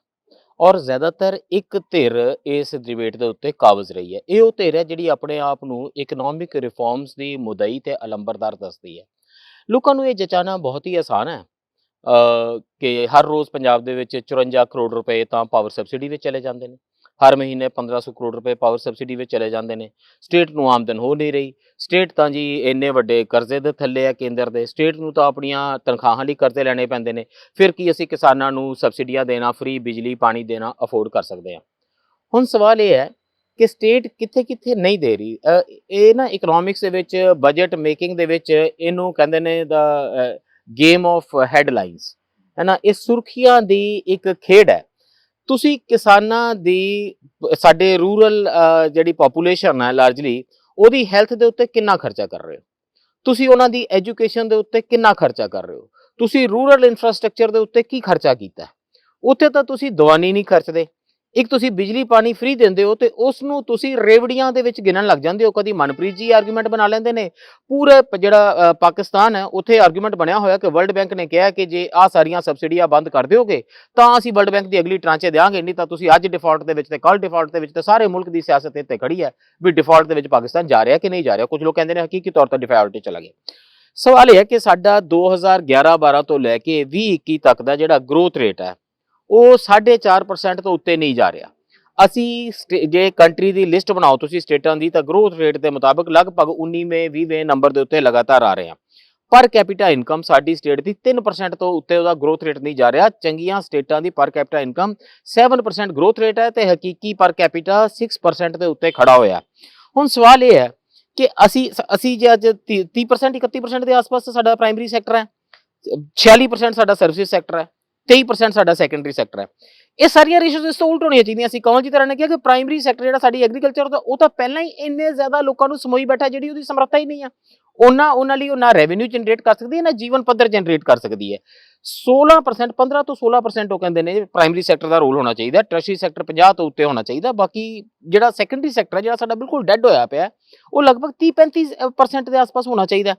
ਔਰ ਜ਼ਿਆਦਾਤਰ ਇੱਕ ਧਿਰ ਇਸ ਡਿਬੇਟ ਦੇ ਉੱਤੇ ਕਾਬਜ਼ ਰਹੀ ਹੈ। ਇਹ ਉਹ ਧਿਰ ਹੈ ਜਿਹੜੀ ਆਪਣੇ ਆਪ ਨੂੰ ਇਕਨੋਮਿਕ ਰਿਫਾਰਮਸ ਦੀ ਮੁਦਈ ਤੇ ਅਲੰਬਰਦਾਰ ਦੱਸਦੀ ਹੈ। ਲੋਕਾਂ ਨੂੰ ਇਹ ਜਚਾਣਾ ਬਹੁਤ ਹੀ ਆਸਾਨ ਹੈ ਕਿ ਹਰ ਰੋਜ਼ ਪੰਜਾਬ ਦੇ ਵਿੱਚ 54 ਕਰੋੜ ਰੁਪਏ ਤਾਂ ਪਾਵਰ ਸਬਸਿਡੀ ਵਿੱਚ ਚਲੇ ਜਾਂਦੇ ਨੇ, ਹਰ ਮਹੀਨੇ 1500 ਕਰੋੜ ਰੁਪਏ ਪਾਵਰ ਸਬਸਿਡੀ ਵਿੱਚ ਚਲੇ ਜਾਂਦੇ ਨੇ, ਸਟੇਟ ਨੂੰ ਆਮਦਨ ਹੋ ਨਹੀਂ ਰਹੀ, ਸਟੇਟ ਤਾਂ ਜੀ ਇੰਨੇ ਵੱਡੇ ਕਰਜ਼ੇ ਦੇ ਥੱਲੇ ਆ ਕੇਂਦਰ ਦੇ, ਸਟੇਟ ਨੂੰ ਤਾਂ ਆਪਣੀਆਂ ਤਨਖਾਹਾਂ ਲਈ ਕਰਜ਼ੇ ਲੈਣੇ ਪੈਂਦੇ ਨੇ, ਫਿਰ ਕੀ ਅਸੀਂ ਕਿਸਾਨਾਂ ਨੂੰ ਸਬਸਿਡੀਆਂ ਦੇਣਾ, ਫ੍ਰੀ ਬਿਜਲੀ ਪਾਣੀ ਦੇਣਾ ਅਫੋਰਡ ਕਰ ਸਕਦੇ ਹਾਂ। ਹੁਣ ਸਵਾਲ ਇਹ ਹੈ ਕਿ ਸਟੇਟ ਕਿੱਥੇ ਕਿੱਥੇ ਨਹੀਂ ਦੇ ਰਹੀ। ਇਹ ਨਾ ਇਕਨੋਮਿਕਸ ਦੇ ਵਿੱਚ ਬਜਟ ਮੇਕਿੰਗ ਦੇ ਵਿੱਚ ਇਹਨੂੰ ਕਹਿੰਦੇ ਨੇ ਦਾ ਗੇਮ ਆਫ ਹੈਡਲਾਈਨਸ ਹੈ ਨਾ, ਇਹ ਸੁਰਖੀਆਂ ਦੀ ਇੱਕ ਖੇਡ ਹੈ। ਤੁਸੀਂ ਕਿਸਾਨਾਂ ਦੀ, ਸਾਡੇ ਰੂਰਲ ਜਿਹੜੀ ਪੋਪੂਲੇਸ਼ਨ ਹੈ ਲਾਰਜਲੀ, ਉਹਦੀ ਹੈਲਥ ਦੇ ਉੱਤੇ ਕਿੰਨਾ ਖਰਚਾ ਕਰ ਰਹੇ ਹੋ, ਤੁਸੀਂ ਉਹਨਾਂ ਦੀ ਐਜੂਕੇਸ਼ਨ ਦੇ ਉੱਤੇ ਕਿੰਨਾ ਖਰਚਾ ਕਰ ਰਹੇ ਹੋ, ਤੁਸੀਂ ਰੂਰਲ ਇਨਫਰਾਸਟ੍ਰਕਚਰ ਦੇ ਉੱਤੇ ਕੀ ਖਰਚਾ ਕੀਤਾ, ਉੱਥੇ ਤਾਂ ਤੁਸੀਂ ਦਵਾਨੀ ਨਹੀਂ ਖਰਚਦੇ। ਇੱਕ ਤੁਸੀਂ ਬਿਜਲੀ ਪਾਣੀ ਫ੍ਰੀ ਦਿੰਦੇ ਹੋ ਤੇ ਉਸ ਨੂੰ ਤੁਸੀਂ ਰੇਵੜੀਆਂ ਦੇ ਵਿੱਚ ਗਿਣਨ ਲੱਗ ਜਾਂਦੇ ਹੋ। ਕਦੀ ਮਨਪ੍ਰੀਤ ਜੀ ਆਰਗੂਮੈਂਟ ਬਣਾ ਲੈਂਦੇ ਨੇ, ਪੂਰੇ ਜਿਹੜਾ ਪਾਕਿਸਤਾਨ ਹੈ ਉੱਥੇ ਆਰਗੂਮੈਂਟ ਬਣਿਆ ਹੋਇਆ ਕਿ ਵਰਲਡ ਬੈਂਕ ਨੇ ਕਿਹਾ ਕਿ ਜੇ ਆਹ ਸਾਰੀਆਂ ਸਬਸਿਡੀਆਂ ਬੰਦ ਕਰ ਦਿਓਗੇ ਤਾਂ ਅਸੀਂ ਵਰਲਡ ਬੈਂਕ ਦੀ ਅਗਲੀ ਟ੍ਰਾਂਚੇ ਦੇਵਾਂਗੇ, ਨਹੀਂ ਤਾਂ ਤੁਸੀਂ ਅੱਜ ਡਿਫਾਲਟ ਦੇ ਵਿੱਚ ਤੇ ਕੱਲ ਡਿਫਾਲਟ ਦੇ ਵਿੱਚ, ਤੇ ਸਾਰੇ ਮੁਲਕ ਦੀ ਸਿਆਸਤ ਇੱਥੇ ਖੜੀ ਹੈ ਵੀ ਡਿਫਾਲਟ ਦੇ ਵਿੱਚ ਪਾਕਿਸਤਾਨ ਜਾ ਰਿਹਾ ਕਿ ਨਹੀਂ ਜਾ ਰਿਹਾ। ਕੁਝ ਲੋਕ ਕਹਿੰਦੇ ਨੇ ਹਕੀਕੀ ਤੌਰ ਤੇ ਡਿਫਾਲਟ ਤੇ ਚਲਾ ਗਿਆ। ਸਵਾਲ ਇਹ ਹੈ ਕਿ ਸਾਡਾ 2011-12 ਤੋਂ ਲੈ ਕੇ 2021 ਤੱਕ ਦਾ ਜਿਹੜਾ ਗਰੋਥ ਰੇਟ ਹੈ ਉਹ 4.5% ਤੋਂ ਉੱਤੇ ਨਹੀਂ ਜਾ ਰਿਹਾ। ਅਸੀਂ ਜੇ ਕੰਟਰੀ ਦੀ ਲਿਸਟ ਬਣਾਓ ਤੁਸੀਂ ਸਟੇਟਾਂ ਦੀ, ਤਾਂ ਗਰੋਥ ਰੇਟ ਦੇ ਮੁਤਾਬਕ ਲਗਭਗ 19ਵੇਂ-20ਵੇਂ ਨੰਬਰ ਦੇ ਉੱਤੇ ਲਗਾਤਾਰ ਆ ਰਹੇ ਹਾਂ। ਪਰ ਕੈਪੀਟਾ ਇਨਕਮ ਸਾਡੀ ਸਟੇਟ ਦੀ 3% ਤੋਂ ਉੱਤੇ ਉਹਦਾ ਗਰੋਥ ਰੇਟ ਨਹੀਂ ਜਾ ਰਿਹਾ। ਚੰਗੀਆਂ ਸਟੇਟਾਂ ਦੀ ਪਰ ਕੈਪੀਟਾ ਇਨਕਮ 7% ਗਰੋਥ ਰੇਟ ਹੈ ਤੇ ਹਕੀਕੀ ਪਰ ਕੈਪੀਟਾ 6% ਦੇ ਉੱਤੇ ਖੜਾ ਹੋਇਆ। ਹੁਣ ਸਵਾਲ ਇਹ ਹੈ ਕਿ ਅਸੀਂ ਜੇ ਅੱਜ 30% 31% ਦੇ ਆਸ-ਪਾਸ ਸਾਡਾ ਪ੍ਰਾਇਮਰੀ ਸੈਕਟਰ ਹੈ, 46% ਸਾਡਾ ਸਰਵਿਸ ਸੈਕਟਰ ਹੈ, 23% ਸਾਡਾ ਸੈਕੰਡਰੀ ਸੈਕਟਰ ਹੈ। ਇਹ ਸਾਰੀਆਂ ਰੇਸ਼ੋਜ਼ ਇਸ ਤੋਂ ਉਲਟ ਹੋਣੀਆਂ ਚਾਹੀਦੀਆਂ ਸੀ। ਕਮਲ ਜੀ ਤਰ੍ਹਾਂ ਨੇ ਕਿਹਾ ਕਿ ਪ੍ਰਾਇਮਰੀ ਸੈਕਟਰ ਜਿਹੜਾ ਸਾਡੀ ਐਗਰੀਕਲਚਰ ਦਾ, ਉਹ ਤਾਂ ਪਹਿਲਾਂ ਹੀ ਇੰਨੇ ਜ਼ਿਆਦਾ ਲੋਕਾਂ ਨੂੰ ਸਮੋਈ ਬੈਠਾ ਜਿਹੜੀ ਉਹਦੀ ਸਮਰੱਥਾ ਹੀ ਨਹੀਂ ਆ। ਉਹਨਾਂ ਲਈ ਉਹ ਨਾ ਰੈਵਨਿਊ ਜਨਰੇਟ ਕਰ ਸਕਦੀ ਹੈ ਨਾ ਜੀਵਨ ਪੱਧਰ ਜਨਰੇਟ ਕਰ ਸਕਦੀ ਹੈ। 16% 15 ਤੋਂ 16% ਉਹ ਕਹਿੰਦੇ ਨੇ ਪ੍ਰਾਇਮਰੀ ਸੈਕਟਰ ਦਾ ਰੋਲ ਹੋਣਾ ਚਾਹੀਦਾ, ਟਰਸ਼ਰੀ ਸੈਕਟਰ 50 ਤੋਂ ਉੱਤੇ ਹੋਣਾ ਚਾਹੀਦਾ। ਬਾਕੀ ਜਿਹੜਾ ਸੈਕੰਡਰੀ ਸੈਕਟਰ ਹੈ ਜਿਹੜਾ ਸਾਡਾ ਬਿਲਕੁਲ ਡੈਡ ਹੋਇਆ ਪਿਆ, ਉਹ ਲਗਭਗ 30-35% ਦੇ ਆਸ-ਪਾਸ ਹੋਣਾ ਚਾਹੀਦਾ।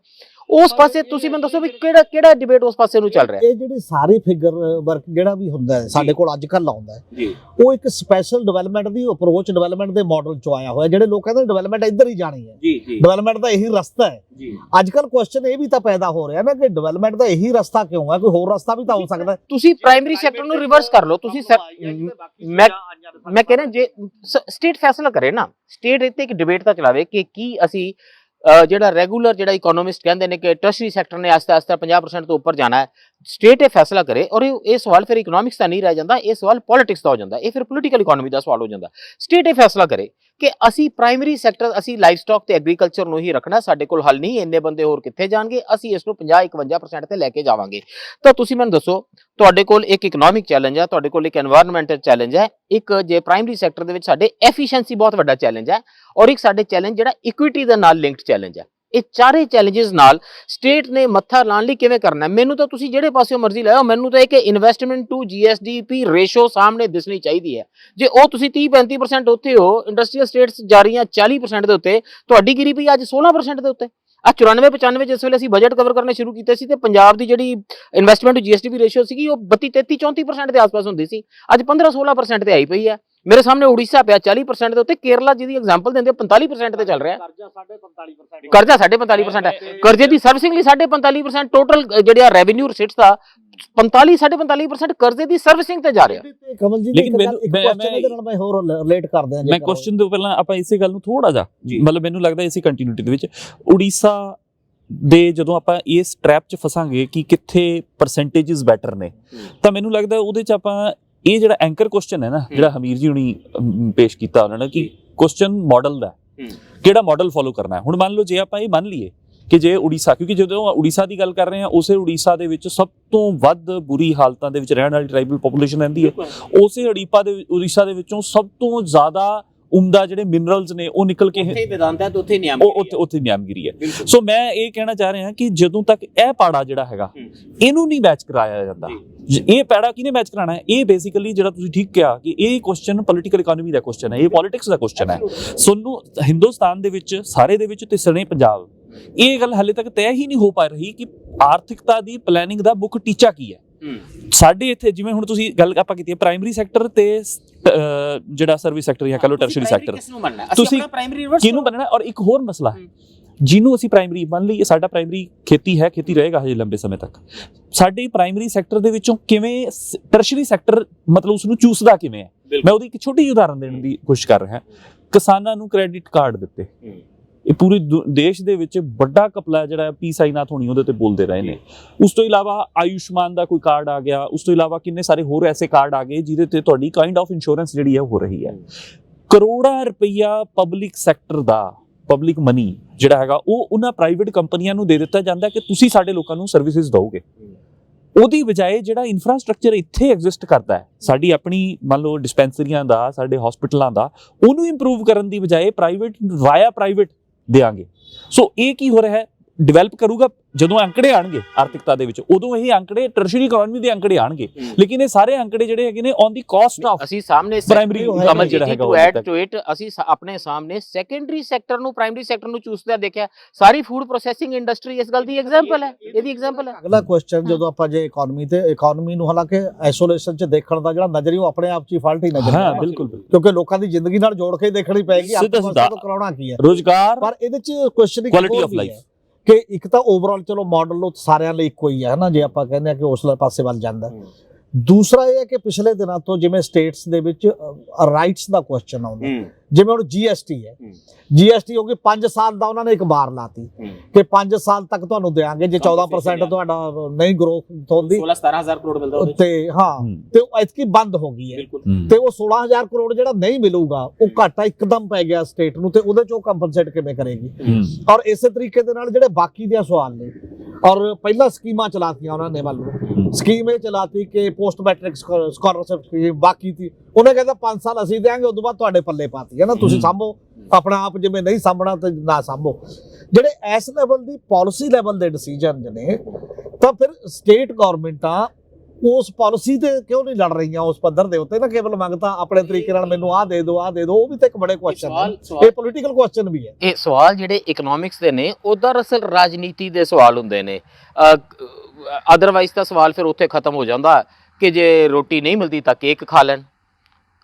ਉਸ ਪਾਸੇ ਤੁਸੀਂ ਮੈਨੂੰ ਦੱਸੋ ਵੀ ਕਿਹੜਾ ਡਿਬੇਟ ਉਸ ਪਾਸੇ ਨੂੰ ਚੱਲ ਰਿਹਾ। ਇਹ ਜਿਹੜੀ ਸਾਰੀ ਫਿਗਰ ਵਰਕ ਜਿਹੜਾ ਵੀ ਹੁੰਦਾ ਹੈ ਸਾਡੇ ਕੋਲ ਅੱਜ ਕੱਲ੍ਹ ਆਉਂਦਾ ਹੈ, ਉਹ ਇੱਕ ਸਪੈਸ਼ਲ ਡਿਵੈਲਪਮੈਂਟ ਦੀ ਅਪਰੋਚ ਡਿਵੈਲਪਮੈਂਟ ਦੇ ਮਾਡਲ ਚੋਂ ਆਇਆ ਹੋਇਆ। ਜਿਹੜੇ ਲੋਕ ਕਹਿੰਦੇ ਡਿਵੈਲਪਮੈਂਟ ਇੱਧਰ ਹੀ ਜਾਣੀ ਹੈ, ਡਿਵੈਲਪਮੈਂਟ ਦਾ ਇਹੀ ਰਸਤਾ ਹੈ। ਅੱਜ ਕੱਲ੍ਹ ਕੁਐਸਚਨ ਇਹ ਵੀ ਤਾਂ ਪੈਦਾ ਹੋ ਰਿਹਾ ਨਾ ਕਿ ਡਿਵੈਲਪਮੈਂਟ ਦਾ ਇਹੀ ਰਸਤਾ ਕਿਉਂ ਹੈ, ਕੋਈ ਹੋਰ ਰਸਤਾ ਵੀ ਤਾਂ ਹੋ ਸਕਦਾ ਹੈ। ਤੁਸੀਂ ਪ੍ਰਾਇਮਰੀ ਸੈਕਟਰ ਨੂੰ ਰਿਵਰਸ ਕਰ ਲਓ। ਤੁਸੀਂ ਮੈਂ ਕਹਿ ਰਿਹਾ ਜੇ ਸਟੇਟ ਫੈਸਲਾ ਕਰੇ ਨਾ, ਸਟੇਟ ਇੱਥੇ ਇੱਕ ਡਿਬੇਟ ਤਾਂ ਚਲਾਵੇ ਕਿ ਕੀ ਅਸੀਂ ਜਿਹੜਾ ਰੈਗੂਲਰ ਜਿਹੜਾ ਇਕਨੋਮਿਸਟ ਕਹਿੰਦੇ ਨੇ ਕਿ ਟਰਸ਼ਰੀ ਸੈਕਟਰ ਨੇ ਆਸਤਾ 50% ਤੋਂ ਉੱਪਰ ਜਾਣਾ ਹੈ, ਸਟੇਟ ਇਹ ਫੈਸਲਾ ਕਰੇ। ਔਰ ਇਹ ਸਵਾਲ ਫਿਰ ਇਕਨੋਮਿਕਸ ਦਾ ਨਹੀਂ ਰਹਿ ਜਾਂਦਾ, ਇਹ ਸਵਾਲ ਪੋਲਿਟਿਕਸ ਦਾ ਹੋ ਜਾਂਦਾ, ਇਹ ਫਿਰ ਪੋਲੀਟੀਕਲ ਇਕਨੋਮੀ ਦਾ ਸਵਾਲ ਹੋ ਜਾਂਦਾ। ਸਟੇਟ ਇਹ ਫੈਸਲਾ ਕਰੇ ਕਿ ਅਸੀਂ ਪ੍ਰਾਇਮਰੀ ਸੈਕਟਰ, ਅਸੀਂ ਲਾਈਵ ਸਟਾਕ ਤੇ ਐਗਰੀਕਲਚਰ ਨੂੰ ਹੀ ਰੱਖਣਾ, ਸਾਡੇ ਕੋਲ ਹੱਲ ਨਹੀਂ, ਇੰਨੇ ਬੰਦੇ ਹੋਰ ਕਿੱਥੇ ਜਾਣਗੇ, ਅਸੀਂ ਇਸ ਨੂੰ 50-51% ਤੇ ਲੈ ਕੇ ਜਾਵਾਂਗੇ। ਤਾਂ ਤੁਸੀਂ ਮੈਨੂੰ ਦੱਸੋ, ਤੁਹਾਡੇ ਕੋਲ ਇੱਕ ਇਕਨੋਮਿਕ ਚੈਲੰਜ ਹੈ, ਤੁਹਾਡੇ ਕੋਲ ਇੱਕ ਐਨਵਾਇਰਨਮੈਂਟਲ ਚੈਲੰਜ ਹੈ, ਇੱਕ ਜੇ ਪ੍ਰਾਇਮਰੀ ਸੈਕਟਰ ਦੇ ਵਿੱਚ ਸਾਡੇ ਐਫੀਸ਼ੀਐਂਸੀ ਬਹੁਤ ਵੱਡਾ ਚੈਲੰਜ ਹੈ, ਔਰ ਇੱਕ ਸਾਡੇ ਚੈਲੰਜ ਜਿਹੜਾ ਇਕੁਇਟੀ ਦੇ ਨਾਲ ਲਿੰਕਡ ਚੈਲੰਜ ਹੈ। ਇਹ ਚਾਰੇ ਚੈਲੰਜਸ ਨਾਲ ਸਟੇਟ ਨੇ ਮੱਥਾ ਲਾਉਣ ਲਈ ਕਿਵੇਂ ਕਰਨਾ ਹੈ? ਮੈਨੂੰ ਤਾਂ ਤੁਸੀਂ ਜਿਹੜੇ ਪਾਸਿਓਂ ਮਰਜ਼ੀ ਲਾਓ, ਮੈਨੂੰ ਤਾਂ ਇਹ ਕਿ ਇਨਵੈਸਟਮੈਂਟ ਟੂ ਜੀਐਸਡੀਪੀ ਰੇਸ਼ੋ ਸਾਹਮਣੇ ਦਿਸਣੀ ਚਾਹੀਦੀ ਹੈ। ਜੇ ਉਹ ਤੁਸੀਂ 30-35% ਉੱਤੇ ਹੋ, ਇੰਡਸਟਰੀਅਲ ਸਟੇਟਸ ਜਾ ਰਹੀਆਂ 40% ਦੇ ਉੱਤੇ, ਤੁਹਾਡੀ ਗਿਰੀ ਪਈ ਅੱਜ 16% ਦੇ ਉੱਤੇ। ਆ 94-95 ਜਿਸ ਵੇਲੇ ਅਸੀਂ ਬਜਟ ਕਵਰ ਕਰਨੇ ਸ਼ੁਰੂ ਕੀਤੇ ਸੀ ਤੇ ਪੰਜਾਬ ਦੀ ਜਿਹੜੀ ਇਨਵੈਸਟਮੈਂਟ ਟੂ ਜੀਐਸਡੀਪੀ ਰੇਸ਼ੋ ਸੀਗੀ ਉਹ 32-33-34% ਦੇ ਆਸ-ਪਾਸ ਹੁੰਦੀ ਸੀ, ਅੱਜ 15-16% ਤੇ ਆਈ ਪਈ ਹੈ। ਮੇਰੇ ਸਾਹਮਣੇ ਉੜੀਸਾ ਪਿਆ 40% ਦੇ ਉੱਤੇ, ਕੇਰਲਾ ਜਿਹਦੀ ਐਗਜ਼ਾਮਪਲ ਦਿੰਦੇ 45% ਤੇ ਚੱਲ ਰਿਹਾ। ਕਰਜ਼ਾ 45% ਹੈ, ਕਰਜ਼ੇ ਦੀ ਸਰਵਿਸਿੰਗ ਲਈ 45%, ਟੋਟਲ ਜਿਹੜਾ ਰੈਵਨਿਊ ਰਿਸਿਟਸ ਦਾ 45-45% ਕਰਜ਼ੇ ਦੀ ਸਰਵਿਸਿੰਗ ਤੇ ਜਾ ਰਿਹਾ। ਕਮਲ ਜੀ ਲੇਕਿਨ ਮੈਂ ਹੋਰ ਰਿਲੇਟ ਕਰਦੇ ਹਾਂ, ਮੈਂ ਕੁਐਸਚਨ ਤੋਂ ਪਹਿਲਾਂ ਆਪਾਂ ਇਸੇ ਗੱਲ ਨੂੰ ਥੋੜਾ ਜਿਹਾ ਮਤਲਬ ਮੈਨੂੰ ਲੱਗਦਾ ਇਸੇ ਕੰਟੀਨਿਊਟੀ ਦੇ ਵਿੱਚ ਉੜੀਸਾ ਦੇ ਜਦੋਂ ਆਪਾਂ ਇਸ ਟ੍ਰੈਪ 'ਚ ਫਸਾਂਗੇ ਕਿ ਕਿੱਥੇ ਪਰਸੈਂਟੇजेस ਬੈਟਰ ਨੇ, ਤਾਂ ਮੈਨੂੰ ਲੱਗਦਾ ਉਹਦੇ 'ਚ ਆਪਾਂ ਇਹ ਜਿਹੜਾ ਐਂਕਰ ਕੁਐਸਚਨ ਹੈ ਨਾ, ਜਿਹੜਾ ਹਮੀਰ ਜੀ ਹੁਣੀ ਪੇਸ਼ ਕੀਤਾ ਉਹਨਾਂ ਨੇ ਕਿ ਕੁਐਸਚਨ ਮਾਡਲ ਦਾ ਕਿਹੜਾ ਮਾਡਲ ਫੋਲੋ ਕਰਨਾ ਹੈ। ਹੁਣ ਮੰਨ ਲਓ ਜੇ ਆਪਾਂ ਇਹ ਮੰਨ ਲਈਏ ਕਿ ਜੇ ਉੜੀਸਾ, ਕਿਉਂਕਿ ਜਦੋਂ ਉੜੀਸਾ ਦੀ ਗੱਲ ਕਰ ਰਹੇ ਹਾਂ, ਉਸੇ ਉੜੀਸਾ ਦੇ ਵਿੱਚ ਸਭ ਤੋਂ ਵੱਧ ਬੁਰੀ ਹਾਲਤਾਂ ਦੇ ਵਿੱਚ ਰਹਿਣ ਵਾਲੀ ਟ੍ਰਾਈਬਲ ਪੋਪੂਲੇਸ਼ਨ ਰਹਿੰਦੀ ਹੈ, ਉਸੇ ਉੜੀਸਾ ਦੇ ਵਿੱਚੋਂ ਸਭ ਤੋਂ ਜ਼ਿਆਦਾ ਉਮਦਾ ਜਿਹੜੇ ਮਿਨਰਲਸ ਨੇ ਉਹ ਨਿਕਲ ਕੇ ਉੱਥੇ ਨਿਆਮਗਿਰੀ ਹੈ। ਸੋ ਮੈਂ ਇਹ ਕਹਿਣਾ ਚਾਹ ਰਿਹਾ ਕਿ ਜਦੋਂ ਤੱਕ ਇਹ ਪਾੜਾ ਜਿਹੜਾ ਹੈਗਾ ਇਹਨੂੰ ਨਹੀਂ ਮੈਚ ਕਰਾਇਆ ਜਾਂਦਾ, ਇਹ ਪੈੜਾ ਕਿਹਨੇ ਮੈਚ ਕਰਾਣਾ ਹੈ? ਇਹ ਬੇਸਿਕਲੀ ਜਿਹੜਾ ਤੁਸੀਂ ਠੀਕ ਕਿਹਾ ਕਿ ਇਹ ਕੁਐਸਚਨ ਪੋਲੀਟੀਕਲ ਇਕਨੋਮੀ ਦਾ ਕੁਐਸਚਨ ਹੈ, ਇਹ ਪੋਲਿਟਿਕਸ ਦਾ ਕੁਐਸਚਨ ਹੈ। ਸਾਨੂੰ ਹਿੰਦੁਸਤਾਨ ਦੇ ਵਿੱਚ ਸਾਰੇ ਦੇ ਵਿੱਚ ਤੇ ਸਣੇ ਪੰਜਾਬ ਇਹ ਗੱਲ ਹਾਲੇ ਤੱਕ ਤੈਅ ਹੀ ਨਹੀਂ ਹੋ ਪਾ ਰਹੀ ਕਿ ਆਰਥਿਕਤਾ ਦੀ ਪਲੈਨਿੰਗ ਦਾ ਮੁੱਖ ਟੀਚਾ ਕੀ ਹੈ। ਸਾਡੇ ਇੱਥੇ ਜਿਵੇਂ ਹੁਣ ਤੁਸੀਂ ਗੱਲ ਆਪਾਂ ਕੀਤੀ ਹੈ ਪ੍ਰਾਇਮਰੀ ਸੈਕਟਰ ਤੇ ਜਿਹੜਾ ਸਰਵਿਸ ਸੈਕਟਰ ਜਾਂ ਕਹ ਲਓ ਟਰਸ਼ਰੀ ਸੈਕਟਰ, ਤੁਸੀਂ ਕਿਹਨੂੰ ਮੰਨਣਾ? ਔਰ ਇੱਕ ਹੋਰ ਮਸਲਾ ਹੈ ਜਿਹਨੂੰ ਅਸੀਂ ਪ੍ਰਾਇਮਰੀ ਮੰਨ ਲਈ, ਸਾਡਾ ਪ੍ਰਾਇਮਰੀ ਖੇਤੀ ਹੈ, ਖੇਤੀ ਰਹੇਗਾ ਹਜੇ ਲੰਬੇ ਸਮੇਂ ਤੱਕ। ਸਾਡੇ ਪ੍ਰਾਇਮਰੀ ਸੈਕਟਰ ਦੇ ਵਿੱਚੋਂ ਕਿਵੇਂ ਟਰਸ਼ਰੀ ਸੈਕਟਰ ਮਤਲਬ ਉਸ ਨੂੰ ਚੂਸਦਾ ਕਿਵੇਂ ਹੈ? ਮੈਂ ਉਹਦੀ ਇੱਕ ਛੋਟੀ ਜਿਹੀ ਉਦਾਹਰਨ ਦੇਣ ਦੀ ਕੋਸ਼ਿਸ਼ ਕਰ ਰਿਹਾ। ਕਿਸਾਨਾਂ ਨੂੰ ਕ੍ਰੈਡਿਟ ਕਾਰਡ ਦਿੱਤੇ, ਇਹ ਪੂਰੇ ਦੇਸ਼ ਦੇ ਵਿੱਚ ਵੱਡਾ ਕਪਲਾ ਜਿਹੜਾ ਪੀ ਸਾਈਨਾਥ ਹੋਣੀ ਉਹਦੇ ਤੇ ਬੋਲਦੇ ਰਹੇ ਨੇ। ਉਸ ਤੋਂ ਇਲਾਵਾ ਆਯੁਸ਼ਮਾਨ ਦਾ ਕੋਈ ਕਾਰਡ ਆ ਗਿਆ, ਉਸ ਤੋਂ ਇਲਾਵਾ ਕਿੰਨੇ ਸਾਰੇ ਹੋਰ ਐਸੇ ਕਾਰਡ ਆ ਗਏ ਜਿਹਦੇ ਤੇ ਤੁਹਾਡੀ ਕਾਈਂਡ ਆਫ ਇੰਸ਼ੋਰੈਂਸ ਜਿਹੜੀ ਹੈ ਹੋ ਰਹੀ ਹੈ। ਕਰੋੜਾਂ ਰੁਪਈਆ ਪਬਲਿਕ ਸੈਕਟਰ ਦਾ, ਪਬਲਿਕ ਮਨੀ ਜਿਹੜਾ ਹੈਗਾ ਉਹ ਉਹਨਾਂ ਪ੍ਰਾਈਵੇਟ ਕੰਪਨੀਆਂ ਨੂੰ ਦੇ ਦਿੱਤਾ ਜਾਂਦਾ ਕਿ ਤੁਸੀਂ ਸਾਡੇ ਲੋਕਾਂ ਨੂੰ ਸਰਵਿਸਿਜ਼ ਦਿਓਗੇ। ਉਹਦੀ ਬਜਾਏ ਜਿਹੜਾ ਇਨਫਰਾਸਟ੍ਰਕਚਰ ਇੱਥੇ ਐਗਜ਼ਿਸਟ ਕਰਦਾ ਹੈ, ਸਾਡੀ ਆਪਣੀ ਮੰਨ ਲਓ ਡਿਸਪੈਂਸਰੀਆਂ ਦਾ, ਸਾਡੇ ਹਸਪੀਟਲਾਂ ਦਾ, ਉਹਨੂੰ ਇੰਪਰੂਵ ਕਰਨ ਦੀ ਬਜਾਏ ਪ੍ਰਾਈਵੇਟ ਵਾਇਆ ਪ੍ਰਾਈਵੇਟ ਦੇਾਂਗੇ। ਸੋ ਇਹ ਕੀ ਹੋ ਰਿਹਾ ਹੈ? ਡਿਵੈਲਪ ਕਰੂਗਾ ਜਦੋਂ ਅੰਕੜੇ ਆਣਗੇ ਆਰਥਿਕਤਾ ਦੇ ਵਿੱਚ, ਉਦੋਂ ਇਹ ਅੰਕੜੇ ਟਰਸ਼ਰੀ ਇਕਨੋਮੀ ਦੇ ਅੰਕੜੇ ਆਣਗੇ। ਲੇਕਿਨ ਇਹ ਸਾਰੇ ਅੰਕੜੇ ਜਿਹੜੇ ਹੈਗੇ ਨੇ ਔਨ ਦੀ ਕਾਸਟ ਆਫ ਅਸੀਂ ਸਾਹਮਣੇ ਪ੍ਰਾਇਮਰੀ ਕਮਲ ਜਿਹੜਾ ਹੈਗਾ ਟੂ ਐਡ ਟੂ ਇਟ, ਅਸੀਂ ਆਪਣੇ ਸਾਹਮਣੇ ਸੈਕੰਡਰੀ ਸੈਕਟਰ ਨੂੰ ਪ੍ਰਾਇਮਰੀ ਸੈਕਟਰ ਨੂੰ ਚੂਸਦਾ ਦੇਖਿਆ। ਸਾਰੀ ਫੂਡ ਪ੍ਰੋਸੈਸਿੰਗ ਇੰਡਸਟਰੀ ਇਸ ਗੱਲ ਦੀ ਐਗਜ਼ਾਮਪਲ ਹੈ, ਇਹਦੀ ਐਗਜ਼ਾਮਪਲ ਹੈ। ਅਗਲਾ ਕੁਐਸਚਨ ਜਦੋਂ ਆਪਾਂ ਜੇ ਇਕਨੋਮੀ ਨੂੰ ਹਾਲਾਂਕਿ ਆਈਸੋਲੇਸ਼ਨ 'ਚ ਦੇਖਣ ਦਾ ਜਿਹੜਾ ਨਜ਼ਰੀਆ ਉਹ ਆਪਣੇ ਆਪ 'ਚ ਹੀ ਫਾਲਟ ਹੀ ਨਜ਼ਰ ਆਉਂਦਾ। ਹਾਂ ਬਿਲਕੁਲ, ਕਿਉਂਕਿ ਲੋਕਾਂ ਦੀ ਜ਼ਿੰਦਗੀ ਨਾਲ ਜੋੜ ਕੇ ਦੇਖਣੀ ਪਏਗੀ ਆਪਾਂ ਤੋਂ ਕਰਾਉਣਾ ਕੀ ਹੈ, ਰੋਜ਼ਗਾਰ। ਪਰ ਇਹਦੇ 'ਚ ਕੁਐਸਚਨ ਕੁਆਲਿਟੀ ਆਫ ਲਾਈਫ ਕਿ ਇੱਕ ਤਾਂ ਓਵਰਆਲ ਚਲੋ ਮਾਡਲ ਉਹ ਸਾਰਿਆਂ ਲਈ ਇੱਕੋ ਹੀ ਹੈ ਨਾ, ਜੇ ਆਪਾਂ ਕਹਿੰਦੇ ਆ ਕਿ ਉਸ ਪਾਸੇ ਵੱਲ ਜਾਂਦਾ। ਦੂਸਰਾ ਇਹ ਹੈ ਕਿ ਪਿਛਲੇ ਦਿਨਾਂ ਤੋਂ ਜਿਵੇਂ ਸਟੇਟਸ ਦੇ ਵਿੱਚ ਰਾਈਟਸ ਦਾ ਕੁਐਸਚਨ ਆਉਂਦਾ, ਜਿਵੇਂ ਹੁਣ ਜੀਐਸਟੀ ਹੈ, ਜੀਐਸਟੀ ਹੋ ਗਈ 5 ਸਾਲ ਦਾ ਉਹਨਾਂ ਨੇ ਇੱਕ ਬਾਰ ਲਾਤੀ ਕਿ 5 ਸਾਲ ਤੱਕ ਤੁਹਾਨੂੰ ਦੇਾਂਗੇ ਜੇ 14% ਤੁਹਾਡਾ ਨਹੀਂ ਗਰੋਥ ਹੁੰਦੀ 16-17,000 ਕਰੋੜ ਮਿਲਦਾ ਤੇ ਹਾਂ ਤੇ ਐਤਕੀ ਬੰਦ ਹੋ ਗਈ ਹੈ ਤੇ ਉਹ 16,000 ਕਰੋੜ ਜਿਹੜਾ ਨਹੀਂ ਮਿਲੂਗਾ ਉਹ ਘਾਟਾ ਇੱਕਦਮ ਪੈ ਗਿਆ ਸਟੇਟ ਨੂੰ ਤੇ ਉਹਦੇ ਚੋਂ ਕੰਪਨਸੇਟ ਕਿਵੇਂ ਕਰੇਗੀ। ਔਰ ਇਸੇ ਤਰੀਕੇ ਦੇ ਨਾਲ ਜਿਹੜੇ ਬਾਕੀ ਦੇ ਸਵਾਲ ਨੇ, ਔਰ ਪਹਿਲਾਂ ਸਕੀਮਾਂ ਚਲਾਤੀਆਂ ਉਹਨਾਂ ਨੇ, ਮੰਨ ਲਓ ਸਕੀਮ ਇਹ ਚਲਾਤੀ ਕਿ ਪੋਸਟ ਮੈਟ੍ਰਿਕ ਸਕਾਲਰਸ਼ਿਪ ਸਕੀਮ ਬਾਕੀ ਸੀ, ਉਹਨੇ ਕਹਿੰਦਾ 5 ਸਾਲ ਅਸੀਂ ਦੇਾਂਗੇ, ਉਦੋਂ ਬਾਅਦ ਤੁਹਾਡੇ ਪੱਲੇ ਪਾਤੀ ਹੈ ਨਾ, ਤੁਸੀਂ ਸਾਂਭੋ ਆਪਣਾ ਆਪ, ਜਿਵੇਂ ਨਹੀਂ ਸਾਂਭਣਾ ਤੇ ਨਾ ਸਾਂਭੋ। ਜਿਹੜੇ ਇਸ ਲੈਵਲ ਦੀ ਪਾਲਿਸੀ ਲੈਵਲ ਦੇ ਡਿਸੀਜਨ ਨੇ, ਤਾਂ ਫਿਰ ਸਟੇਟ ਗਵਰਨਮੈਂਟਾਂ ਉਸ ਪਾਲਿਸੀ ਤੇ ਕਿਉਂ ਨਹੀਂ ਲੜ ਰਹੀਆਂ ਉਸ ਪੱਧਰ ਦੇ ਉੱਤੇ? ਨਾ ਕੇਵਲ ਮੰਗਤਾ ਆਪਣੇ ਤਰੀਕੇ ਨਾਲ ਮੈਨੂੰ ਆਹ ਦੇ ਦਿਓ, ਆਹ ਦੇ ਦਿਓ, ਉਹ ਵੀ ਤਾਂ ਇੱਕ ਬੜੇ ਕੁਐਸਚਨ ਨੇ, ਇਹ ਪੋਲੀਟੀਕਲ ਕੁਐਸਚਨ ਵੀ ਹੈ। ਇਹ ਸਵਾਲ ਜਿਹੜੇ ਇਕਨੋਮਿਕਸ ਦੇ ਨੇ ਉਹ ਦਰਅਸਲ ਰਾਜਨੀਤੀ ਦੇ ਸਵਾਲ ਹੁੰਦੇ ਨੇ। ਅਦਰਵਾਈਜ਼ ਤਾਂ ਸਵਾਲ ਫਿਰ ਉੱਥੇ ਖਤਮ ਹੋ ਜਾਂਦਾ ਕਿ ਜੇ ਰੋਟੀ ਨਹੀਂ ਮਿਲਦੀ ਤਾਂ ਕੇਕ ਖਾ ਲੈਣ।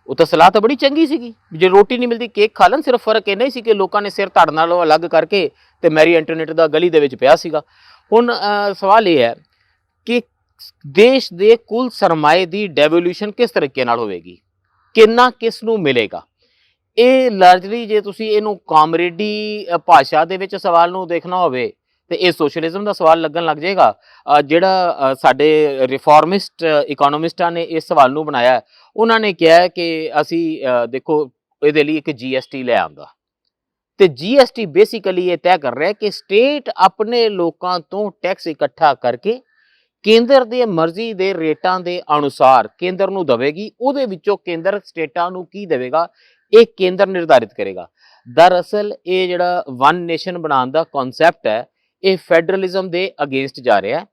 ਉਹ ਤਾਂ ਸਲਾਹ ਤਾਂ ਬੜੀ ਚੰਗੀ ਸੀਗੀ, ਜੇ ਰੋਟੀ ਨਹੀਂ ਮਿਲਦੀ ਕੇਕ ਖਾ ਲੈਣ। ਸਿਰਫ ਫਰਕ ਇੰਨਾ ਹੀ ਸੀ ਕਿ ਲੋਕਾਂ ਨੇ ਸਿਰ ਧੜ ਨਾਲੋਂ ਅਲੱਗ ਕਰਕੇ ਤੇ ਮੈਰੀ ਐਂਟੋਨੇਟ ਦਾ ਗਲੀ ਦੇ ਵਿੱਚ ਪਿਆ ਸੀਗਾ। ਹੁਣ ਸਵਾਲ ਇਹ ਹੈ ਕਿ ਦੇਸ਼ ਦੇ ਕੁੱਲ ਸਰਮਾਏ ਦੀ ਡੈਵੋਲੂਸ਼ਨ ਕਿਸ ਤਰੀਕੇ ਨਾਲ ਹੋਵੇਗੀ, ਕਿੰਨਾ ਕਿਸ ਨੂੰ ਮਿਲੇਗਾ? ਇਹ ਲਾਰਜਲੀ ਜੇ ਤੁਸੀਂ ਇਹਨੂੰ ਕਾਮਰੇਡੀ ਭਾਸ਼ਾ ਦੇ ਵਿੱਚ ਸਵਾਲ ਨੂੰ ਦੇਖਣਾ ਹੋਵੇ ਤੇ ਇਹ ਸੋਸ਼ਲਿਜ਼ਮ ਦਾ ਸਵਾਲ ਲੱਗਣ ਲੱਗ ਜਾਏਗਾ। ਜਿਹੜਾ ਸਾਡੇ ਰਿਫਾਰਮਿਸਟ ਇਕਨੋਮਿਸਟਾਂ ਨੇ ਇਸ ਸਵਾਲ ਨੂੰ ਬਣਾਇਆ, ਉਹਨਾਂ ਨੇ ਕਿਹਾ ਕਿ ਅਸੀਂ ਦੇਖੋ ਇਹਦੇ ਲਈ ਇੱਕ ਜੀਐਸਟੀ ਲੈ ਆਂਦਾ ਤੇ ਜੀਐਸਟੀ ਬੇਸਿਕਲੀ ਇਹ ਤੈਅ ਕਰ ਰਿਹਾ ਕਿ ਸਟੇਟ ਆਪਣੇ ਲੋਕਾਂ ਤੋਂ ਟੈਕਸ ਇਕੱਠਾ ਕਰਕੇ ਕੇਂਦਰ ਦੇ ਮਰਜ਼ੀ ਦੇ ਰੇਟਾਂ ਦੇ ਅਨੁਸਾਰ ਕੇਂਦਰ ਨੂੰ ਦੇਵੇਗੀ, ਉਹਦੇ ਵਿੱਚੋਂ ਕੇਂਦਰ ਸਟੇਟਾਂ ਨੂੰ ਕੀ ਦੇਵੇਗਾ ਇਹ ਕੇਂਦਰ ਨਿਰਧਾਰਿਤ ਕਰੇਗਾ। ਦਰਅਸਲ ਇਹ ਜਿਹੜਾ ਵਨ ਨੇਸ਼ਨ ਬਣਾਉਣ ਦਾ ਕਨਸੈਪਟ ਹੈ, ਇਹ ਫੈਡਰਲਿਜ਼ਮ ਦੇ ਅਗੇਂਸਟ ਜਾ ਰਿਹਾ ਹੈ।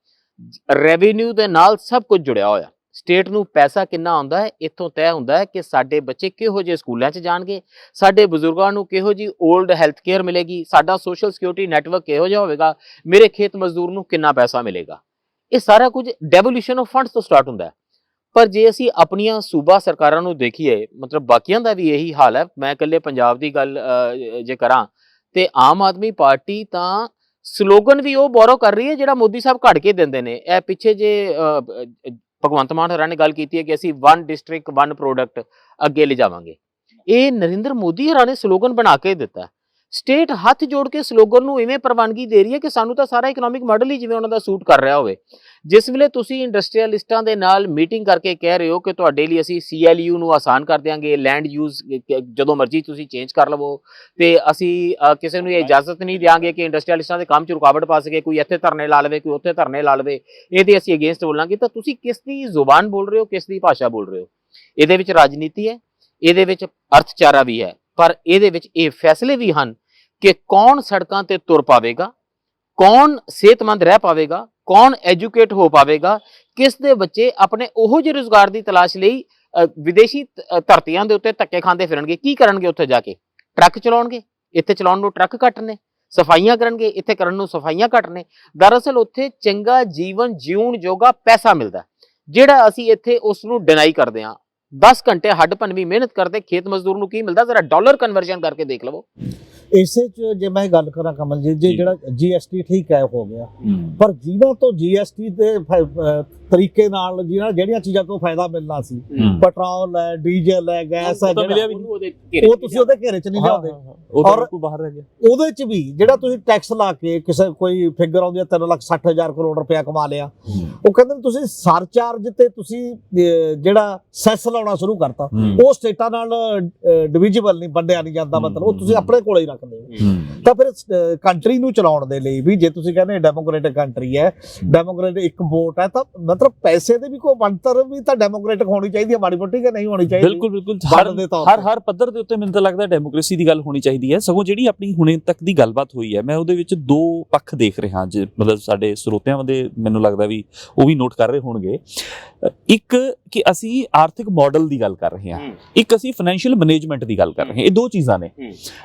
ਰੈਵਨਿਊ ਦੇ ਨਾਲ ਸਭ ਕੁਝ ਜੁੜਿਆ ਹੋਇਆ। ਸਟੇਟ ਨੂੰ ਪੈਸਾ ਕਿੰਨਾ ਆਉਂਦਾ ਹੈ, ਇੱਥੋਂ ਤੈਅ ਹੁੰਦਾ ਹੈ ਕਿ ਸਾਡੇ ਬੱਚੇ ਕਿਹੋ ਜਿਹੇ ਸਕੂਲਾਂ 'ਚ ਜਾਣਗੇ, ਸਾਡੇ ਬਜ਼ੁਰਗਾਂ ਨੂੰ ਕਿਹੋ ਜਿਹੀ 올ਡ ਹੈਲਥ ਕੇਅਰ ਮਿਲੇਗੀ, ਸਾਡਾ ਸੋਸ਼ਲ ਸਿਕਿਉਰਿਟੀ ਨੈਟਵਰਕ ਕਿਹੋ ਜਿਹਾ ਹੋਵੇਗਾ, ਮੇਰੇ ਖੇਤ ਮਜ਼ਦੂਰ ਨੂੰ ਕਿੰਨਾ ਪੈਸਾ ਮਿਲੇਗਾ। ਇਹ ਸਾਰਾ ਕੁਝ ਡੈਵੋਲੂਸ਼ਨ ਆਫ ਫੰਡਸ ਤੋਂ ਸਟਾਰਟ ਹੁੰਦਾ ਹੈ। ਪਰ ਜੇ ਅਸੀਂ ਆਪਣੀਆਂ ਸੂਬਾ ਸਰਕਾਰਾਂ ਨੂੰ ਦੇਖੀਏ, ਮਤਲਬ ਬਾਕੀਆਂ ਦਾ ਵੀ ਇਹੀ ਹਾਲ ਹੈ। ਮੈਂ ਇਕੱਲੇ ਪੰਜਾਬ ਦੀ ਗੱਲ ਜੇ ਕਰਾਂ ਤੇ ਆਮ ਆਦਮੀ ਪਾਰਟੀ ਤਾਂ ਸਲੋਗਨ ਵੀ ਉਹ ਬੋਰੋ ਕਰ ਰਹੀ ਹੈ ਜਿਹੜਾ ਮੋਦੀ ਸਾਹਿਬ ਘੜ ਕੇ ਦਿੰਦੇ ਨੇ। ਇਹ ਪਿੱਛੇ ਜੇ ਭਗਵੰਤ ਮਾਨ ਹੋਰਾਂ ਨੇ ਗੱਲ ਕੀਤੀ ਹੈ ਕਿ ਅਸੀਂ 1 ਡਿਸਟ੍ਰਿਕਟ 1 ਪ੍ਰੋਡਕਟ ਅੱਗੇ ਲਿਜਾਵਾਂਗੇ। ਇਹ ਨਰਿੰਦਰ ਮੋਦੀ ਹੋਰਾਂ ਨੇ ਸਲੋਗਨ ਬਣਾ ਕੇ ਦਿੱਤਾ। ਸਟੇਟ ਹੱਥ ਜੋੜ ਕੇ ਸਲੋਗਨ ਨੂੰ ਇਵੇਂ ਪ੍ਰਵਾਨਗੀ ਦੇ ਰਹੀ ਹੈ ਕਿ ਸਾਨੂੰ ਤਾਂ ਸਾਰਾ ਇਕਨੋਮਿਕ ਮਾਡਲ ਹੀ ਜਿਵੇਂ ਉਹਨਾਂ ਦਾ ਸੂਟ ਕਰ ਰਿਹਾ ਹੋਵੇ। ਜਿਸ ਵੇਲੇ ਤੁਸੀਂ ਇੰਡਸਟਰੀਅਲਿਸਟਾਂ ਦੇ ਨਾਲ ਮੀਟਿੰਗ ਕਰਕੇ ਕਹਿ ਰਹੇ ਹੋ ਕਿ ਤੁਹਾਡੇ ਲਈ ਅਸੀਂ CLU ਨੂੰ ਆਸਾਨ ਕਰ ਦਿਆਂਗੇ, ਲੈਂਡ ਯੂਜ਼ ਜਦੋਂ ਮਰਜ਼ੀ ਤੁਸੀਂ ਚੇਂਜ ਕਰ ਲਵੋ, ਤੇ ਅਸੀਂ ਕਿਸੇ ਨੂੰ ਇਹ ਇਜਾਜ਼ਤ ਨਹੀਂ ਦਿਆਂਗੇ ਕਿ ਇੰਡਸਟਰੀਅਲਿਸਟਾਂ ਦੇ ਕੰਮ 'ਚ ਰੁਕਾਵਟ ਪਾ ਸਕੇ, ਕੋਈ ਇੱਥੇ ਧਰਨੇ ਲਾ ਲਵੇ, ਕੋਈ ਉੱਥੇ ਧਰਨੇ ਲਾ ਲਵੇ, ਇਹਦੇ ਅਸੀਂ ਅਗੇਂਸਟ ਬੋਲਾਂਗੇ। ਤਾਂ ਤੁਸੀਂ ਕਿਸ ਦੀ ਜ਼ੁਬਾਨ ਬੋਲ ਰਹੇ ਹੋ, ਕਿਸ ਦੀ ਭਾਸ਼ਾ ਬੋਲ ਰਹੇ ਹੋ? ਇਹਦੇ ਵਿੱਚ ਰਾਜਨੀਤੀ ਹੈ, ਇਹਦੇ ਵਿੱਚ ਅਰਥਚਾਰਾ ਵੀ ਹੈ, ਪਰ ਇਹਦੇ ਵਿੱਚ ਇਹ ਫੈਸਲੇ ਵੀ ਹਨ ਕਿ ਕੌਣ ਸੜਕਾਂ ਤੇ ਤੁਰ ਪਾਵੇਗਾ, ਕੌਣ ਸਿਹਤਮੰਦ ਰਹਿ ਪਾਵੇਗਾ, ਕੌਣ ਐਜੂਕੇਟ ਹੋ ਪਾਵੇਗਾ, ਕਿਸ ਦੇ ਬੱਚੇ ਆਪਣੇ ਉਹੋ ਜਿਹੇ ਰੁਜ਼ਗਾਰ ਦੀ ਤਲਾਸ਼ ਲਈ ਵਿਦੇਸ਼ੀ ਧਰਤੀਆਂ ਦੇ ਉੱਤੇ ਧੱਕੇ ਖਾਂਦੇ ਫਿਰਨਗੇ। ਕੀ ਕਰਨਗੇ ਉੱਥੇ ਜਾ ਕੇ? ਟਰੱਕ ਚਲਾਉਣਗੇ, ਇੱਥੇ ਚਲਾਉਣ ਨੂੰ ਟਰੱਕ ਘੱਟ ਨੇ। ਸਫਾਈਆਂ ਕਰਨਗੇ, ਇੱਥੇ ਕਰਨ ਨੂੰ ਸਫਾਈਆਂ ਘੱਟ ਨੇ। ਦਰਅਸਲ ਉੱਥੇ ਚੰਗਾ ਜੀਵਨ ਜਿਉਣ ਜੋਗਾ ਪੈਸਾ ਮਿਲਦਾ, ਜਿਹੜਾ ਅਸੀਂ ਇੱਥੇ ਉਸ ਨੂੰ ਡਿਨਾਈ ਕਰਦੇ ਹਾਂ। 10 ਘੰਟੇ ਹੱਡ ਭੰਨਵੀਂ ਮਿਹਨਤ ਕਰਦੇ ਖੇਤ ਮਜ਼ਦੂਰ ਨੂੰ ਕੀ ਮਿਲਦਾ? ਜ਼ਰਾ ਡਾਲਰ ਕਨਵਰਜਨ ਕਰਕੇ ਦੇਖ ਲਵੋ। ਇਸੇ ਚ ਜੇ ਮੈਂ ਗੱਲ ਕਰਾਂ ਕਮਲ ਜੀ, ਜਿਹੜਾ GST ਠੀਕ ਹੈ ਹੋ ਗਿਆ, ਪਰ ਜਿਨ੍ਹਾਂ ਤੋਂ GST ਦੇ ਤਰੀਕੇ ਨਾਲ ਜਿਹੜੀਆਂ ਚੀਜ਼ਾਂ ਤੋਂ ਫਾਇਦਾ ਮਿਲਣਾ ਸੀ, ਪੈਟਰੋਲ ਹੈ, ਡੀਜ਼ਲ ਹੈ, ਗੈਸ ਹੈ, ਉਹ ਤੁਸੀਂ ਉਹਦੇ ਘੇਰੇ ਚ ਨਹੀਂ ਲਿਆਉਂਦੇ। ਔਰ ਬਾਹਰ ਰਹਿ ਗਿਆ। ਉਹਦੇ ਚ ਵੀ ਜਿਹੜਾ ਤੁਸੀਂ ਟੈਕਸ ਲਾ ਕੇ ਕਿਸੇ ਕੋਈ ਫਿਗਰ ਆਉਂਦੀ ਹੈ 3,60,000 ਕਰੋੜ ਰੁਪਇਆ ਕਮਾ ਲਿਆ, ਉਹ ਕਹਿੰਦੇ ਨੇ ਤੁਸੀਂ ਸਰਚਾਰਜ ਤੇ ਤੁਸੀਂ ਜਿਹੜਾ ਸੈਸ ਲਾਉਣਾ ਸ਼ੁਰੂ ਕਰਤਾ। ਉਹ ਸਟੇਟਾਂ ਨਾਲ ਡਿਵੀਜ਼ੀਬਲ ਨਹੀਂ, ਵੰਡਿਆ ਨਹੀਂ ਜਾਂਦਾ, ਮਤਲਬ ਉਹ ਤੁਸੀਂ ਆਪਣੇ ਕੋਲੇ ਹੀ ਰੱਖਦੇ ਹੋ। ਤਾਂ ਫਿਰ ਕੰਟਰੀ ਨੂੰ ਚਲਾਉਣ ਦੇ ਲਈ ਵੀ, ਜੇ ਤੁਸੀਂ ਕਹਿੰਦੇ ਡੈਮੋਕ੍ਰੇਟਿਕ ਕੰਟਰੀ ਹੈ, ਡੈਮੋਕ੍ਰੇਟਿਕ ਇੱਕ ਵੋਟ ਹੈ, ਤਾਂ ਮਤਲਬ ਪੈਸੇ ਦੇ ਵੀ ਕੋਈ ਬਣਤਰ ਵੀ ਤਾਂ ਡੈਮੋਕ੍ਰੇਟਿਕ ਹੋਣੀ ਚਾਹੀਦੀ ਹੈ, ਮਾੜੀ ਮੋਟੀ ਕਿ ਨਹੀਂ ਹੋਣੀ ਚਾਹੀਦੀ? ਬਿਲਕੁਲ ਬਿਲਕੁਲ, ਹਰ ਪੱਧਰ ਦੇ ਉੱਤੇ ਮੈਨੂੰ ਤਾਂ ਲੱਗਦਾ ਡੈਮੋਕ੍ਰੇਸੀ ਦੀ ਗੱਲ ਹੋਣੀ ਚਾਹੀਦੀ ਹੈ। ਸਗੋਂ ਜਿਹੜੀ ਆਪਣੀ ਹੁਣੇ ਤੱਕ ਦੀ ਗੱਲਬਾਤ ਹੋਈ ਹੈ, ਮੈਂ ਉਹਦੇ ਵਿੱਚ 2 ਪੱਖ ਦੇਖ ਰਿਹਾ, ਮਤਲਬ ਸਾਡੇ ਸਰੋਤਿਆਂ ਦੇ ਮੈਨੂੰ ਲੱਗਦਾ ਵੀ ਉਹ ਵੀ ਨੋਟ ਕਰ ਰਹੇ ਹੋਣਗੇ। ਇੱਕ ਕਿ ਅਸੀਂ ਆਰਥਿਕ ਮਾਡਲ ਦੀ ਗੱਲ ਕਰ ਰਹੇ ਹਾਂ, ਇੱਕ ਅਸੀਂ ਫਾਈਨੈਂਸ਼ੀਅਲ ਮੈਨੇਜਮੈਂਟ ਦੀ ਗੱਲ ਕਰ ਰਹੇ ਹਾਂ। ਇਹ 2 ਚੀਜ਼ਾਂ ਨੇ।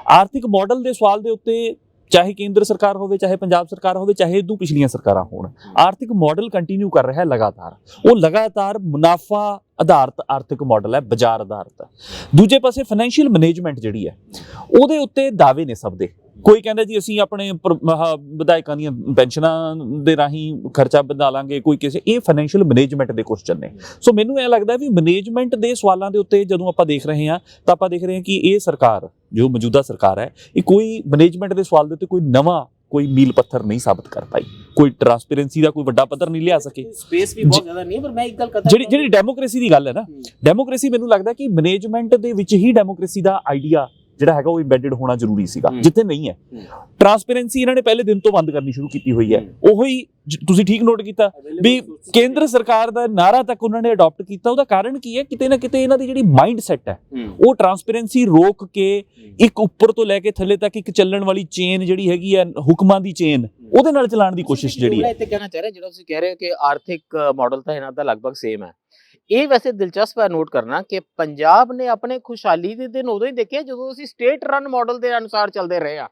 ਆਰਥਿਕ ਮਾਡਲ ਦੇ ਸਵਾਲ ਦੇ ਉੱਤੇ ਚਾਹੇ ਕੇਂਦਰ ਸਰਕਾਰ ਹੋਵੇ, ਚਾਹੇ ਪੰਜਾਬ ਸਰਕਾਰ ਹੋਵੇ, ਚਾਹੇ ਇਦੋਂ ਪਿਛਲੀਆਂ ਸਰਕਾਰਾਂ ਹੋਣ, ਆਰਥਿਕ ਮਾਡਲ ਕੰਟੀਨਿਊ ਕਰ ਰਿਹਾ ਲਗਾਤਾਰ। ਉਹ ਲਗਾਤਾਰ ਮੁਨਾਫਾ ਆਧਾਰਿਤ ਆਰਥਿਕ ਮਾਡਲ ਹੈ, ਬਾਜ਼ਾਰ ਆਧਾਰਿਤ। ਦੂਜੇ ਪਾਸੇ ਫਾਈਨੈਂਸ਼ੀਅਲ ਮੈਨੇਜਮੈਂਟ ਜਿਹੜੀ ਹੈ, ਉਹਦੇ ਉੱਤੇ ਦਾਅਵੇ ਨੇ ਸਭ ਦੇ। ਕੋਈ ਕਹਿੰਦਾ ਜੀ ਅਸੀਂ ਆਪਣੇ ਵਿਧਾਇਕਾਂ ਦੀਆਂ ਪੈਨਸ਼ਨਾਂ ਦੇ ਰਾਹੀਂ ਖਰਚਾ ਵਧਾ ਲਾਂਗੇ, ਕੋਈ ਕਿਸੇ। ਇਹ ਫਾਈਨੈਂਸ਼ੀਅਲ ਮੈਨੇਜਮੈਂਟ ਦੇ ਕੁਐਸਚਨ ਨੇ। ਸੋ ਮੈਨੂੰ ਇਹ ਲੱਗਦਾ ਵੀ ਮੈਨੇਜਮੈਂਟ ਦੇ ਸਵਾਲਾਂ ਦੇ ਉੱਤੇ ਜਦੋਂ ਆਪਾਂ ਦੇਖ ਰਹੇ ਹਾਂ, ਤਾਂ ਆਪਾਂ ਦੇਖ ਰਹੇ ਹਾਂ ਕਿ ਇਹ ਸਰਕਾਰ, ਜੋ ਮੌਜੂਦਾ ਸਰਕਾਰ ਹੈ, ਇਹ ਕੋਈ ਮੈਨੇਜਮੈਂਟ ਦੇ ਸਵਾਲ ਦੇ ਉੱਤੇ ਕੋਈ ਨਵਾਂ ਕੋਈ ਮੀਲ ਪੱਥਰ ਨਹੀਂ ਸਾਬਤ ਕਰ ਪਾਈ, ਕੋਈ ਟਰਾਂਸਪੇਰੈਂਸੀ ਦਾ ਕੋਈ ਵੱਡਾ ਪੱਧਰ ਨਹੀਂ ਲਿਆ ਸਕੇ। ਸਪੇਸ ਵੀ ਬਹੁਤ ਜ਼ਿਆਦਾ ਨਹੀਂ ਹੈ, ਪਰ ਮੈਂ ਇੱਕ ਗੱਲ ਕਰਦਾ, ਜਿਹੜੀ ਡੈਮੋਕ੍ਰੇਸੀ ਦੀ ਗੱਲ ਹੈ ਨਾ, ਡੈਮੋਕ੍ਰੇਸੀ ਮੈਨੂੰ ਲੱਗਦਾ ਕਿ ਮੈਨੇਜਮੈਂਟ ਦੇ ਵਿੱਚ ਹੀ ਡੈਮੋਕ੍ਰੇਸੀ ਦਾ ਆਈਡੀਆ ਜਿਹੜਾ ਹੈਗਾ ਉਹ ਇੰਬੈਡਡ ਹੋਣਾ ਜ਼ਰੂਰੀ ਸੀਗਾ, ਜਿੱਥੇ ਨਹੀਂ ਹੈ। ਟਰਾਂਸਪੇਰੈਂਸੀ ਇਹਨਾਂ ਨੇ ਪਹਿਲੇ ਦਿਨ ਤੋਂ ਬੰਦ ਕਰਨੀ ਸ਼ੁਰੂ ਕੀਤੀ ਹੋਈ ਹੈ। ਉਹੀ ਤੁਸੀਂ ਠੀਕ ਨੋਟ ਕੀਤਾ ਵੀ ਕੇਂਦਰ ਸਰਕਾਰ ਦਾ ਨਾਰਾ ਤੱਕ ਉਹਨਾਂ ਨੇ ਅਡਾਪਟ ਕੀਤਾ। ਉਹਦਾ ਕਾਰਨ ਕੀ ਹੈ? ਕਿਤੇ ਨਾ ਕਿਤੇ ਇਹਨਾਂ ਦੀ ਜਿਹੜੀ ਮਾਈਂਡ ਸੈਟ ਹੈ, ਉਹ ਟਰਾਂਸਪੇਰੈਂਸੀ ਰੋਕ ਕੇ ਇੱਕ ਉੱਪਰ ਤੋਂ ਲੈ ਕੇ ਥੱਲੇ ਤੱਕ ਇੱਕ ਚੱਲਣ ਵਾਲੀ ਚੇਨ ਜਿਹੜੀ ਹੈਗੀ ਹੈ, ਹੁਕਮਾਂ ਦੀ ਚੇਨ, ਉਹਦੇ ਨਾਲ ਚਲਾਉਣ ਦੀ ਕੋਸ਼ਿਸ਼ ਜਿਹੜੀ ਹੈ। ਇੱਥੇ ਕਹਿਣਾ ਚਾਹ ਰਿਹਾ, ਜਿਹੜਾ ਤੁਸੀਂ ਕਹਿ ਰਹੇ ਹੋ ਕਿ ਆਰਥਿਕ ਮਾਡਲ ਤਾਂ ਇਹਨਾਂ ਦਾ ਲਗਭਗ ਸੇਮ ਹੈ। ਇਹ ਵੈਸੇ ਦਿਲਚਸਪ ਹੈ ਨੋਟ ਕਰਨਾ ਕਿ ਪੰਜਾਬ ਨੇ ਆਪਣੇ ਖੁਸ਼ਹਾਲੀ ਦੇ ਦਿਨ ਉਦੋਂ ਹੀ ਦੇਖੇ ਜਦੋਂ ਅਸੀਂ ਸਟੇਟ ਰਨ ਮਾਡਲ ਦੇ ਅਨੁਸਾਰ ਚੱਲਦੇ ਰਹੇ ਆ।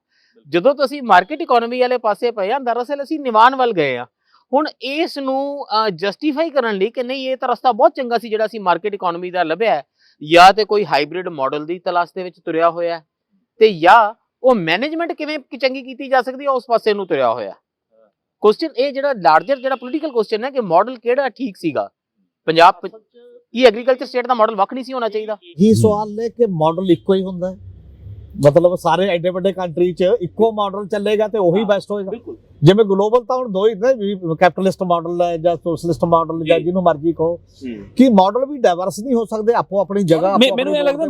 ਜਦੋਂ ਤੁਸੀਂ ਮਾਰਕੀਟ ਇਕਨੋਮੀ ਵਾਲੇ ਪਾਸੇ ਪਏ ਆ, ਦਰਅਸਲ ਅਸੀਂ ਨਿਵਾਨ ਵੱਲ ਗਏ ਆ। ਹੁਣ ਇਸ ਨੂੰ ਜਸਟੀਫਾਈ ਕਰਨ ਲਈ ਕਿ ਨਹੀਂ ਇਹ ਤਾਂ ਰਸਤਾ ਬਹੁਤ ਚੰਗਾ ਸੀ ਜਿਹੜਾ ਅਸੀਂ ਮਾਰਕੀਟ ਇਕਨੋਮੀ ਦਾ ਲੱਭਿਆ, ਜਾਂ ਤੇ ਕੋਈ ਹਾਈਬ੍ਰਿਡ ਮਾਡਲ ਦੀ ਤਲਾਸ਼ ਦੇ ਵਿੱਚ ਤੁਰਿਆ ਹੋਇਆ, ਤੇ ਜਾਂ ਉਹ ਮੈਨੇਜਮੈਂਟ ਕਿਵੇਂ ਚੰਗੀ ਕੀਤੀ ਜਾ ਸਕਦੀ ਹੈ ਉਸ ਪਾਸੇ ਨੂੰ ਤੁਰਿਆ ਹੋਇਆ। ਕੁਐਸਚਨ ਇਹ ਜਿਹੜਾ ਲਾਰਜਰ ਜਿਹੜਾ ਪੋਲੀਟੀਕਲ ਕੁਐਸਚਨ ਹੈ ਕਿ ਮਾਡਲ ਕਿਹੜਾ ਠੀਕ ਸੀਗਾ। ਪੰਜਾਬ ਕੀ ਐਗਰੀਕਲਚਰ ਸਟੇਟ ਦਾ ਮਾਡਲ ਵੱਖ ਨਹੀਂ ਸੀ ਹੋਣਾ ਚਾਹੀਦਾ? ਇਹ ਸਵਾਲ ਨੇ ਕਿ ਮਾਡਲ ਇੱਕੋ ਹੀ ਹੁੰਦਾ ਹੈ, ਮਤਲਬ ਸਾਰੇ ਐਡੇ ਵੱਡੇ ਕੰਟਰੀ 'ਚ ਇੱਕੋ ਮਾਡਲ ਚੱਲੇਗਾ ਤੇ ਉਹੀ ਬੈਸਟ ਹੋਏਗਾ। ਜਿਵੇਂ ਗਲੋਬਲ ਤਾਂ ਹੁਣ 2 ਹੀ ਨੇ, ਕੈਪੀਟਲਿਸਟ ਮਾਡਲ ਹੈ ਜਾਂ ਸੋਸ਼ਲਿਸਟ ਮਾਡਲ, ਜਾਂ ਜਿਹਨੂੰ ਮਰਜ਼ੀ ਕਹੋ, ਕਿ ਮਾਡਲ ਵੀ ਡਾਈਵਰਸ ਨਹੀਂ ਹੋ ਸਕਦੇ ਆਪੋ ਆਪਣੀ ਜਗ੍ਹਾ। ਮੈਨੂੰ ਇਹ ਲੱਗਦਾ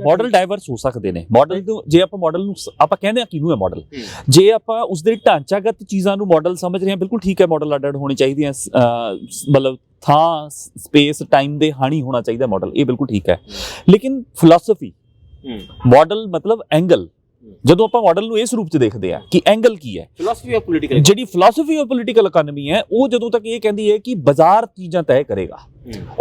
ਮਾਡਲ ਡਾਈਵਰਸ ਹੋ ਸਕਦੇ ਨੇ। ਮਾਡਲ ਤੋਂ ਜੇ ਆਪਾਂ ਮਾਡਲ ਨੂੰ ਆਪਾਂ ਕਹਿੰਦੇ ਆ ਕਿਹਨੂੰ ਹੈ ਮਾਡਲ, ਜੇ ਆਪਾਂ ਉਸ ਦੇ ਢਾਂਚਾਗਤ ਚੀਜ਼ਾਂ ਨੂੰ ਮਾਡਲ ਸਮਝ ਰਹੇ ਹਾਂ, ਬਿਲਕੁਲ ਠੀਕ ਹੈ, ਮਾਡਲ ਅੱਡ ਹੋਣੀ ਚਾਹੀਦੀ ਹੈ, ਮਤਲਬ ਥਾਂ ਸਪੇਸ ਟਾਈਮ ਦੇ ਹਾਣੀ ਹੋਣਾ ਚਾਹੀਦਾ ਮਾਡਲ, ਇਹ ਬਿਲਕੁਲ ਠੀਕ ਹੈ। ਲੇਕਿਨ ਫਿਲਾਸਫੀ ਮਾਡਲ ਮਤਲਬ ਐਂਗਲ। ਜਦੋਂ ਆਪਾਂ ਮਾਡਲ ਨੂੰ ਇਸ ਰੂਪ ਚ ਦੇਖਦੇ ਆ ਕਿ ਐਂਗਲ ਕੀ ਹੈ, ਫਿਲਾਸਫੀ ਆਫ ਪੋਲੀਟੀਕਲ, ਜਿਹੜੀ ਫਿਲਾਸਫੀ ਆਫ ਪੋਲੀਟੀਕਲ ਇਕਨੋਮੀ ਹੈ, ਉਹ ਜਦੋਂ ਤੱਕ ਇਹ ਕਹਿੰਦੀ ਹੈ ਕਿ ਬਾਜ਼ਾਰ ਚੀਜ਼ਾਂ ਤੈਅ ਕਰੇਗਾ,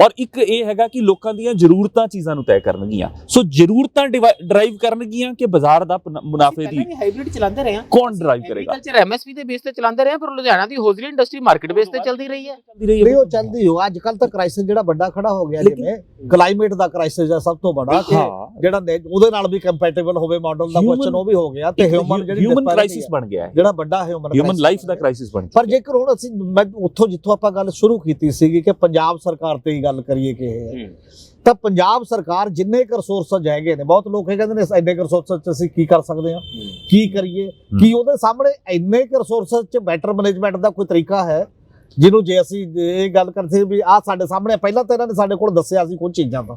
ਔਰ ਇੱਕ ਇਹ ਹੈਗਾ ਕਿ ਲੋਕਾਂ ਦੀਆਂ ਜ਼ਰੂਰਤਾਂ ਚੀਜ਼ਾਂ ਨੂੰ ਤੈਅ ਕਰਨਗੀਆਂ। ਸੋ ਜ਼ਰੂਰਤਾਂ ਡਰਾਈਵ ਕਰਨਗੀਆਂ ਕਿ ਬਾਜ਼ਾਰ ਦਾ ਮੁਨਾਫੇ ਦੀ ਹਾਈਬ੍ਰਿਡ ਚਲਾਉਂਦੇ ਰਹੇ, ਕੌਣ ਡਰਾਈਵ ਕਰੇਗਾ? ਐਗਰੀਕਲਚਰ ਐਮਐਸਪੀ ਦੇ ਬੇਸ ਤੇ ਚਲਾਉਂਦੇ ਰਹੇ, ਪਰ ਲੁਧਿਆਣਾ ਦੀ ਹੋਜ਼ਰੀ ਇੰਡਸਟਰੀ ਮਾਰਕੀਟ ਬੇਸ ਤੇ ਚੱਲਦੀ ਰਹੀ ਹੈ। ਨਹੀਂ ਉਹ ਚੱਲਦੀ ਹੋ। ਅੱਜ ਕੱਲ ਤਾਂ ਕ੍ਰਾਈਸਿਸ ਜਿਹੜਾ ਵੱਡਾ ਖੜਾ ਹੋ ਗਿਆ, ਜਿਵੇਂ ਕਲਾਈਮੇਟ ਦਾ ਕ੍ਰਾਈਸਿਸ ਹੈ ਸਭ ਤੋਂ ਵੱਡਾ, ਕਿ ਜਿਹੜਾ ਉਹਦੇ ਨਾਲ ਵੀ ਕੰਪੈਟੀਬਲ ਹੋਵੇ ਮਾਡਲ ਦਾ ਕੁਐਸਚਨ, ਉਹ ਵੀ ਹੋ ਗਿਆ। ਤੇ ਹਿਊਮਨ ਕ੍ਰਾਈਸਿਸ ਬਣ ਗਿਆ ਹੈ, ਜਿਹੜਾ ਵੱਡਾ ਹਿਊਮਨ ਲਾਈਫ ਦਾ ਕ੍ਰਾਈਸਿਸ ਬਣ ਗਿਆ। ਪਰ ਜੇਕਰ ਹੁਣ ਅਸੀਂ ਉੱਥੋਂ ਜਿੱਥੋਂ ਆਪਾਂ ਗੱਲ ਸ਼ੁਰੂ ਕੀਤੀ ਸੀਗੀ ਕਿ ਪੰਜਾਬ ਸਰਕਾਰ ਤੇ ਹੀ ਗੱਲ ਕਰੀਏ ਕਿ ਤਾਂ ਪੰਜਾਬ ਸਰਕਾਰ ਜਿੰਨੇ ਕੁ ਰਿਸੋਰਸਸ ਹੈਗੇ ਨੇ, ਬਹੁਤ ਲੋਕ ਇਹ ਕਹਿੰਦੇ ਨੇ ਇੰਨੇ ਕੁ ਰਿਸੋਰਸਸ ਚ ਅਸੀਂ ਕੀ ਕਰ ਸਕਦੇ ਹਾਂ, ਕੀ ਕਰੀਏ, ਕੀ ਉਹਦੇ ਸਾਹਮਣੇ ਇੰਨੇ ਕੁ ਰਿਸੋਰਸਸ ਚ ਬੈਟਰ ਮੈਨੇਜਮੈਂਟ ਦਾ ਕੋਈ ਤਰੀਕਾ ਹੈ ਜਿਹਨੂੰ ਜੇ ਅਸੀਂ ਇਹ ਗੱਲ ਕਰਦੇ ਵੀ ਆਹ ਸਾਡੇ ਸਾਹਮਣੇ ਪਹਿਲਾਂ ਤਾਂ ਇਹਨਾਂ ਨੇ ਸਾਡੇ ਕੋਲ ਦੱਸਿਆ ਸੀ ਕੁਝ ਚੀਜ਼ਾਂ ਤਾਂ,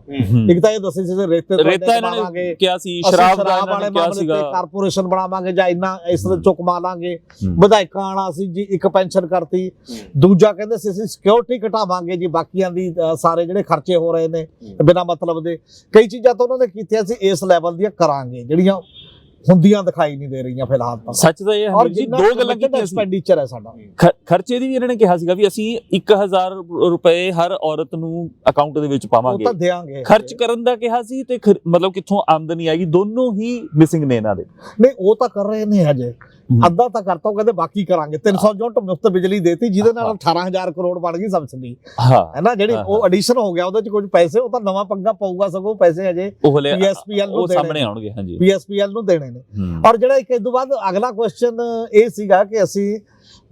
ਇੱਕ ਤਾਂ ਇਹ ਦੱਸੀ ਸੀ ਰੇਤਾ ਇਹਨਾਂ ਨੇ ਕਿਹਾ ਸੀ, ਸ਼ਰਾਬ ਵਾਲੇ ਮਾਮਲੇ ਤੇ ਕਾਰਪੋਰੇਸ਼ਨ ਬਣਾਵਾਂਗੇ ਜਾਂ ਇੰਨਾ ਇਸ ਚੋਂ ਕਮਾ ਲਾਂਗੇ, ਵਿਧਾਇਕਾਂ ਆਣਾ ਸੀ ਜੀ, ਇੱਕ ਪੈਨਸ਼ਨ ਕਰਤੀ, ਦੂਜਾ ਕਹਿੰਦੇ ਸੀ ਅਸੀਂ ਸਿਕਿਉਰਿਟੀ ਘਟਾਵਾਂਗੇ ਜੀ, ਬਾਕੀਆਂ ਦੀ ਸਾਰੇ ਜਿਹੜੇ ਖਰਚੇ ਹੋ ਰਹੇ ਨੇ ਬਿਨਾਂ ਮਤਲਬ ਦੇ, ਕਈ ਚੀਜ਼ਾਂ ਤਾਂ ਉਹਨਾਂ ਨੇ ਕੀਤੀਆਂ ਸੀ ਇਸ ਲੈਵਲ ਦੀਆਂ ਕਰਾਂਗੇ, ਜਿਹੜੀਆਂ ਹੁੰਦੀਆਂ ਦਿਖਾਈ ਨਹੀਂ ਦੇ ਰਹੀਆਂ ਫਿਲਹਾਲ ਤਾਂ। ਸੱਚ ਤਾਂ ਇਹ ਹੈ ਜੀ, ਦੋ ਗੱਲਾਂ ਕੀਤੀਆਂ ਸੀ। ਐਕਸਪੈਂਡੀਚਰ ਹੈ ਸਾਡਾ, ਖਰਚੇ ਦੀ ਵੀ ਇਹਨਾਂ ਨੇ ਕਿਹਾ ਸੀਗਾ ਵੀ ਅਸੀਂ 1000 ਰੁਪਏ ਹਰ ਔਰਤ ਨੂੰ ਅਕਾਊਂਟ ਦੇ ਵਿੱਚ ਪਾਵਾਂਗੇ, ਉਹ ਤਾਂ ਦੇਾਂਗੇ। ਖਰਚ ਕਰਨ ਦਾ ਕਿਹਾ ਸੀ, ਤੇ ਮਤਲਬ ਕਿੱਥੋਂ ਆਮਦਨੀ ਆਏਗੀ, ਦੋਨੋਂ ਹੀ ਮਿਸਿੰਗ ਨੇ ਇਹਨਾਂ ਦੇ। ਨਹੀਂ ਉਹ ਤਾਂ ਕਰ ਰਹੇ ਨੇ ਹਜੇ, ਅੱਧਾ ਤਾਂ ਕਰਤਾ, ਉਹ ਕਹਿੰਦੇ ਬਾਕੀ ਕਰਾਂਗੇ। 300 ਯੂਨਿਟ ਮੁਫਤ ਬਿਜਲੀ ਦੇਤੀ, ਜਿਹਦੇ ਨਾਲ 18000 ਕਰੋੜ ਬਣ ਗਈ ਸਬਸਿਡੀ, ਹੈ ਨਾ, ਜਿਹੜੀ ਉਹ ਐਡੀਸ਼ਨ ਹੋ ਗਿਆ, ਉਹਦੇ ਚ ਕੁਝ ਪੈਸੇ, ਉਹ ਤਾਂ ਨਵਾਂ ਪੰਗਾ ਪਊਗਾ, ਸਗੋਂ ਪੈਸੇ ਹਜੇ ਪੀਐਸਪੀਐਲ ਨੂੰ ਸਾਹਮਣੇ ਆਉਣਗੇ। ਹਾਂਜੀ, ਪੀਐਸਪੀਐਲ ਨੂੰ ਦੇਣੇ ਨੇ। ਔਰ ਜਿਹੜਾ ਇੱਕ ਇਸ ਤੋਂ ਬਾਅਦ ਅਗਲਾ ਕੁਐਸਚਨ ਇਹ ਸੀਗਾ ਕਿ ਅਸੀਂ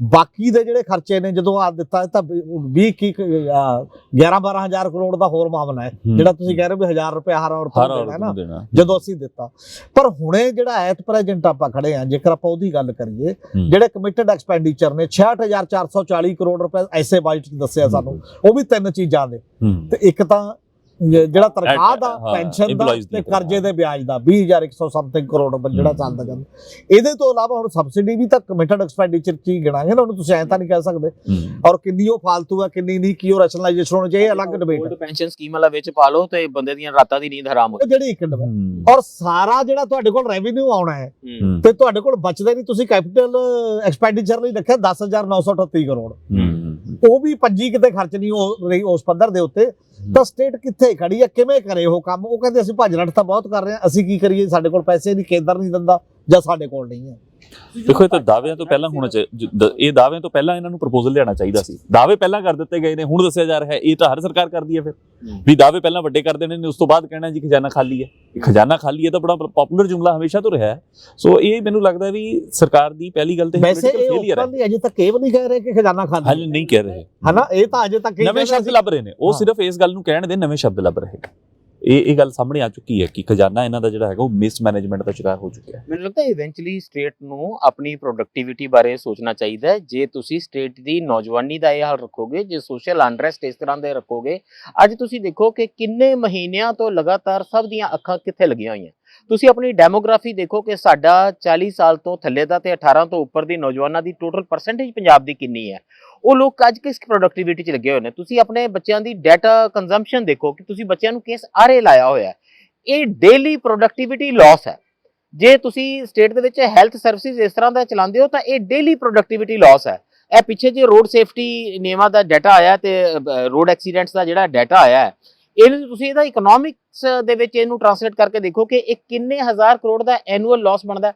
ਬਾਕੀ ਦੇ ਜਿਹੜੇ ਖਰਚੇ ਨੇ ਜਦੋਂ ਆ ਦਿੱਤਾ ਤਾਂ 11-12 ਕਰੋੜ ਦਾ ਹੋਰ ਮਾਮਲਾ ਹੈ, ਜਿਹੜਾ ਤੁਸੀਂ ਕਹਿ ਰਹੇ ਹੋ ਵੀ 1000 ਰੁਪਏ ਹਰ ਔਰਤ ਨੂੰ ਦੇਣਾ, ਜਦੋਂ ਅਸੀਂ ਦਿੱਤਾ। ਪਰ ਹੁਣੇ ਜਿਹੜਾ ਐਟ ਪ੍ਰੈਜ਼ੈਂਟ ਆਪਾਂ ਖੜੇ ਆ, ਜੇਕਰ ਆਪਾਂ ਉਹਦੀ ਗੱਲ ਕਰੀਏ, ਜਿਹੜੇ ਕਮਿਟਡ ਐਕਸਪੈਂਡੀਚਰ ਨੇ 66440 ਕਰੋੜ ਰੁਪਏ ਐਸੇ ਬਜਟ ਦੱਸਿਆ ਸਾਨੂੰ, ਉਹ ਵੀ ਤਿੰਨ ਚੀਜ਼ਾਂ ਦੇ, ਤੇ ਇੱਕ ਤਾਂ ਜਿਹੜਾ ਤਨਖਾਹ ਦਾ, ਪੈਨਸ਼ਨ ਦਾ ਤੇ ਕਰਜ਼ੇ ਦੇ ਵਿਆਜ ਦਾ 20100 ਸਮਥਿੰਗ ਕਰੋੜ ਜਿਹੜਾ ਚੱਲਦਾ ਜਾਂਦਾ। ਇਹਦੇ ਤੋਂ ਇਲਾਵਾ ਹੁਣ ਸਬਸਿਡੀ ਵੀ ਤਾਂ ਕਮਿਟਡ ਐਕਸਪੈਂਡੀਚਰ ਚ ਹੀ ਗਿਣਾਂਗੇ ਨਾ, ਉਹਨੂੰ ਤੁਸੀਂ ਐਂ ਤਾਂ ਨਹੀਂ ਕਹਿ ਸਕਦੇ। ਔਰ ਕਿੰਨੀ ਉਹ ਫਾਲਤੂ ਹੈ, ਕਿੰਨੀ ਨਹੀਂ, ਕੀ ਉਹ ਰੈਸ਼ਨਲਾਈਜੇਸ਼ਨ ਹੋਣੀ ਚਾਹੀਏ, ਅਲੱਗ ਡਿਬੇਟ ਹੈ। ਪੈਨਸ਼ਨ ਸਕੀਮ ਵਾਲਾ ਵਿੱਚ ਪਾ ਲਓ ਤੇ ਬੰਦੇ ਦੀਆਂ ਰਾਤਾਂ ਦੀ ਨੀਂਦ ਹਰਾਮ ਹੋ ਜਾਏ, ਜਿਹੜੀ ਇੱਕ ਡਿਬੇਟ। ਔਰ ਸਾਰਾ ਜਿਹੜਾ ਤੁਹਾਡੇ ਕੋਲ ਰੈਵਨਿਊ ਆਉਣਾ ਹੈ ਤੇ ਤੁਹਾਡੇ ਕੋਲ ਬਚਦਾ ਨਹੀਂ, ਤੁਸੀਂ ਕੈਪੀਟਲ ਐਕਸਪੈਂਡੀਚਰ ਲਈ ਰੱਖਿਆ 10938 ਕਰੋੜ, ਉਹ ਵੀ ਪੰਜੀ ਕਿਤੇ ਖਰਚ ਨਹੀਂ ਹੋ ਰਹੀ ਉਸ ਪੱਧਰ ਦੇ ਉੱਤੇ। ਤਾਂ ਸਟੇਟ ਕਿੱਥੇ ਖੜੀ ਹੈ, ਕਿਵੇਂ ਕਰੇ ਉਹ ਕੰਮ? ਉਹ ਕਹਿੰਦੇ ਅਸੀਂ ਭੱਜ ਨੱਠ ਤਾਂ ਬਹੁਤ ਕਰ ਰਹੇ ਹਾਂ, ਅਸੀਂ ਕੀ ਕਰੀਏ, ਸਾਡੇ ਕੋਲ ਪੈਸੇ ਨਹੀਂ, ਕੇਂਦਰ ਨਹੀਂ ਦਿੰਦਾ ਜਾਂ ਸਾਡੇ ਕੋਲ ਨਹੀਂ ਹੈ। ਦੇਖੋ ਇਹ ਤਾਂ ਦਾਅਵਿਆਂ ਤੋਂ ਪਹਿਲਾਂ ਹੋਣਾ ਚਾਹੀਦਾ, ਇਹ ਦਾਅਵਿਆਂ ਤੋਂ ਪਹਿਲਾਂ ਇਹਨਾਂ ਨੂੰ ਪ੍ਰਪੋਜ਼ਲ ਲਿਆਉਣਾ ਚਾਹੀਦਾ ਸੀ। ਦਾਅਵੇ ਪਹਿਲਾਂ ਕਰ ਦਿੱਤੇ ਗਏ ਨੇ, ਹੁਣ ਦੱਸਿਆ ਜਾ ਰਿਹਾ ਹੈ, ਇਹ ਤਾਂ ਹਰ ਸਰਕਾਰ ਕਰਦੀ ਹੈ ਫਿਰ ਵੀ ਦਾਅਵੇ ਪਹਿਲਾਂ ਵੱਡੇ ਕਰ ਦੇਣੇ ਨੇ, ਉਸ ਤੋਂ ਬਾਅਦ ਕਹਿਣਾ ਜੀ ਖਜ਼ਾਨਾ ਖਾਲੀ ਹੈ। ਖਜ਼ਾਨਾ ਖਾਲੀ ਹੈ ਤਾਂ ਬੜਾ ਪਪੂਲਰ ਜੁਮਲਾ ਹਮੇਸ਼ਾ ਤੋਂ ਰਿਹਾ ਹੈ। ਸੋ ਇਹ ਮੈਨੂੰ ਲੱਗਦਾ ਵੀ ਸਰਕਾਰ ਦੀ ਪਹਿਲੀ ਗੱਲ ਤੇ ਵੈਸੇ ਫੇਲੀਅਰ ਹੈ। ਅਜੇ ਤੱਕ ਇਹ ਵੀ ਨਹੀਂ ਕਹਿ ਰਹੇ ਕਿ ਖਜ਼ਾਨਾ ਖਾਲੀ, ਹਾਲੇ ਨਹੀਂ ਕਹਿ ਰਹੇ, ਹਨਾ, ਇਹ ਤਾਂ ਅਜੇ ਤੱਕ ਨਵੇਂ ਸ਼ਬਦ ਲੱਭ ਰਹੇ ਨੇ, ਉਹ ਸਿਰਫ ਇਸ ਗੱਲ ਨੂੰ ਕਹਿਣ ਦੇ ਨਵੇਂ ਸ਼ਬਦ ਲੱਭ ਰਹੇ। ਇਹ ਗੱਲ ਸਾਹਮਣੇ ਆ ਚੁੱਕੀ ਹੈ ਕਿ ਖਜ਼ਾਨਾ ਇਹਨਾਂ ਦਾ ਜਿਹੜਾ ਹੈਗਾ ਉਹ ਮਿਸਮੈਨੇਜਮੈਂਟ ਦਾ ਸ਼ਿਕਾਰ ਹੋ ਚੁੱਕਿਆ ਹੈ। ਮੈਨੂੰ ਲੱਗਦਾ ਇਵੈਂਚੁਅਲੀ ਸਟੇਟ ਨੂੰ ਆਪਣੀ ਪ੍ਰੋਡਕਟਿਵਿਟੀ ਬਾਰੇ ਸੋਚਣਾ ਚਾਹੀਦਾ ਹੈ। ਜੇ ਤੁਸੀਂ ਸਟੇਟ ਦੀ ਨੌਜਵਾਨੀ ਦਾ ਇਹ ਹਾਲ ਰੱਖੋਗੇ, ਜੇ ਸੋਸ਼ਲ ਅਨਰੈਸਟ ਇਸ ਤਰ੍ਹਾਂ ਦੇ ਰੱਖੋਗੇ, ਅੱਜ ਤੁਸੀਂ ਦੇਖੋ ਕਿ ਕਿੰਨੇ ਮਹੀਨਿਆਂ ਤੋਂ ਲਗਾਤਾਰ ਸਭ ਦੀਆਂ ਅੱਖਾਂ ਕਿੱਥੇ ਲੱਗੀਆਂ ਹੋਈਆਂ। ਤੁਸੀਂ ਆਪਣੀ ਡੈਮੋਗ੍ਰਾਫੀ ਦੇਖੋ ਕਿ ਸਾਡਾ 40 ਸਾਲ ਤੋਂ ਥੱਲੇ ਦਾ ਤੇ 18 ਤੋਂ ਉੱਪਰ ਦੀ ਨੌਜਵਾਨਾਂ ਦੀ ਟੋਟਲ ਪਰਸੈਂਟੇਜ ਪੰਜਾਬ ਦੀ ਕਿੰਨੀ ਹੈ। ਉਹ ਲੋਕ ਅੱਜ ਕਿਸ ਪ੍ਰੋਡਕਟਿਵਿਟੀ 'ਚ ਲੱਗੇ ਹੋਏ ਨੇ। ਤੁਸੀਂ ਆਪਣੇ ਬੱਚਿਆਂ ਦੀ ਡਾਟਾ ਕੰਜ਼ੰਪਸ਼ਨ ਦੇਖੋ ਕਿ ਤੁਸੀਂ ਬੱਚਿਆਂ ਨੂੰ ਕਿਸ ਆਰੇ ਲਾਇਆ ਹੋਇਆ ਹੈ। ਇਹ ਡੇਲੀ ਪ੍ਰੋਡਕਟਿਵਿਟੀ ਲਾਸ ਹੈ। ਜੇ ਤੁਸੀਂ ਸਟੇਟ ਦੇ ਵਿੱਚ ਹੈਲਥ ਸਰਵਿਸਿਜ਼ ਇਸ ਤਰ੍ਹਾਂ ਦਾ ਚਲਾਉਂਦੇ ਹੋ ਤਾਂ ਇਹ ਡੇਲੀ ਪ੍ਰੋਡਕਟਿਵਿਟੀ ਲਾਸ ਹੈ। ਇਹ ਪਿੱਛੇ ਜੇ ਰੋਡ ਸੇਫਟੀ ਨਿਯਮਾਂ ਦਾ ਡਾਟਾ ਆਇਆ ਤੇ ਰੋਡ ਐਕਸੀਡੈਂਟਸ ਦਾ ਜਿਹੜਾ ਡਾਟਾ ਆਇਆ ਹੈ, ਇਹਨੂੰ ਤੁਸੀਂ ਇਹਦਾ ਇਕਨੋਮਿਕਸ ਦੇ ਵਿੱਚ ਇਹਨੂੰ ਟ੍ਰਾਂਸਲੇਟ ਕਰਕੇ ਦੇਖੋ ਕਿ ਇਹ ਕਿੰਨੇ ਹਜ਼ਾਰ ਕਰੋੜ ਦਾ ਐਨੂਅਲ ਲਾਸ ਬਣਦਾ।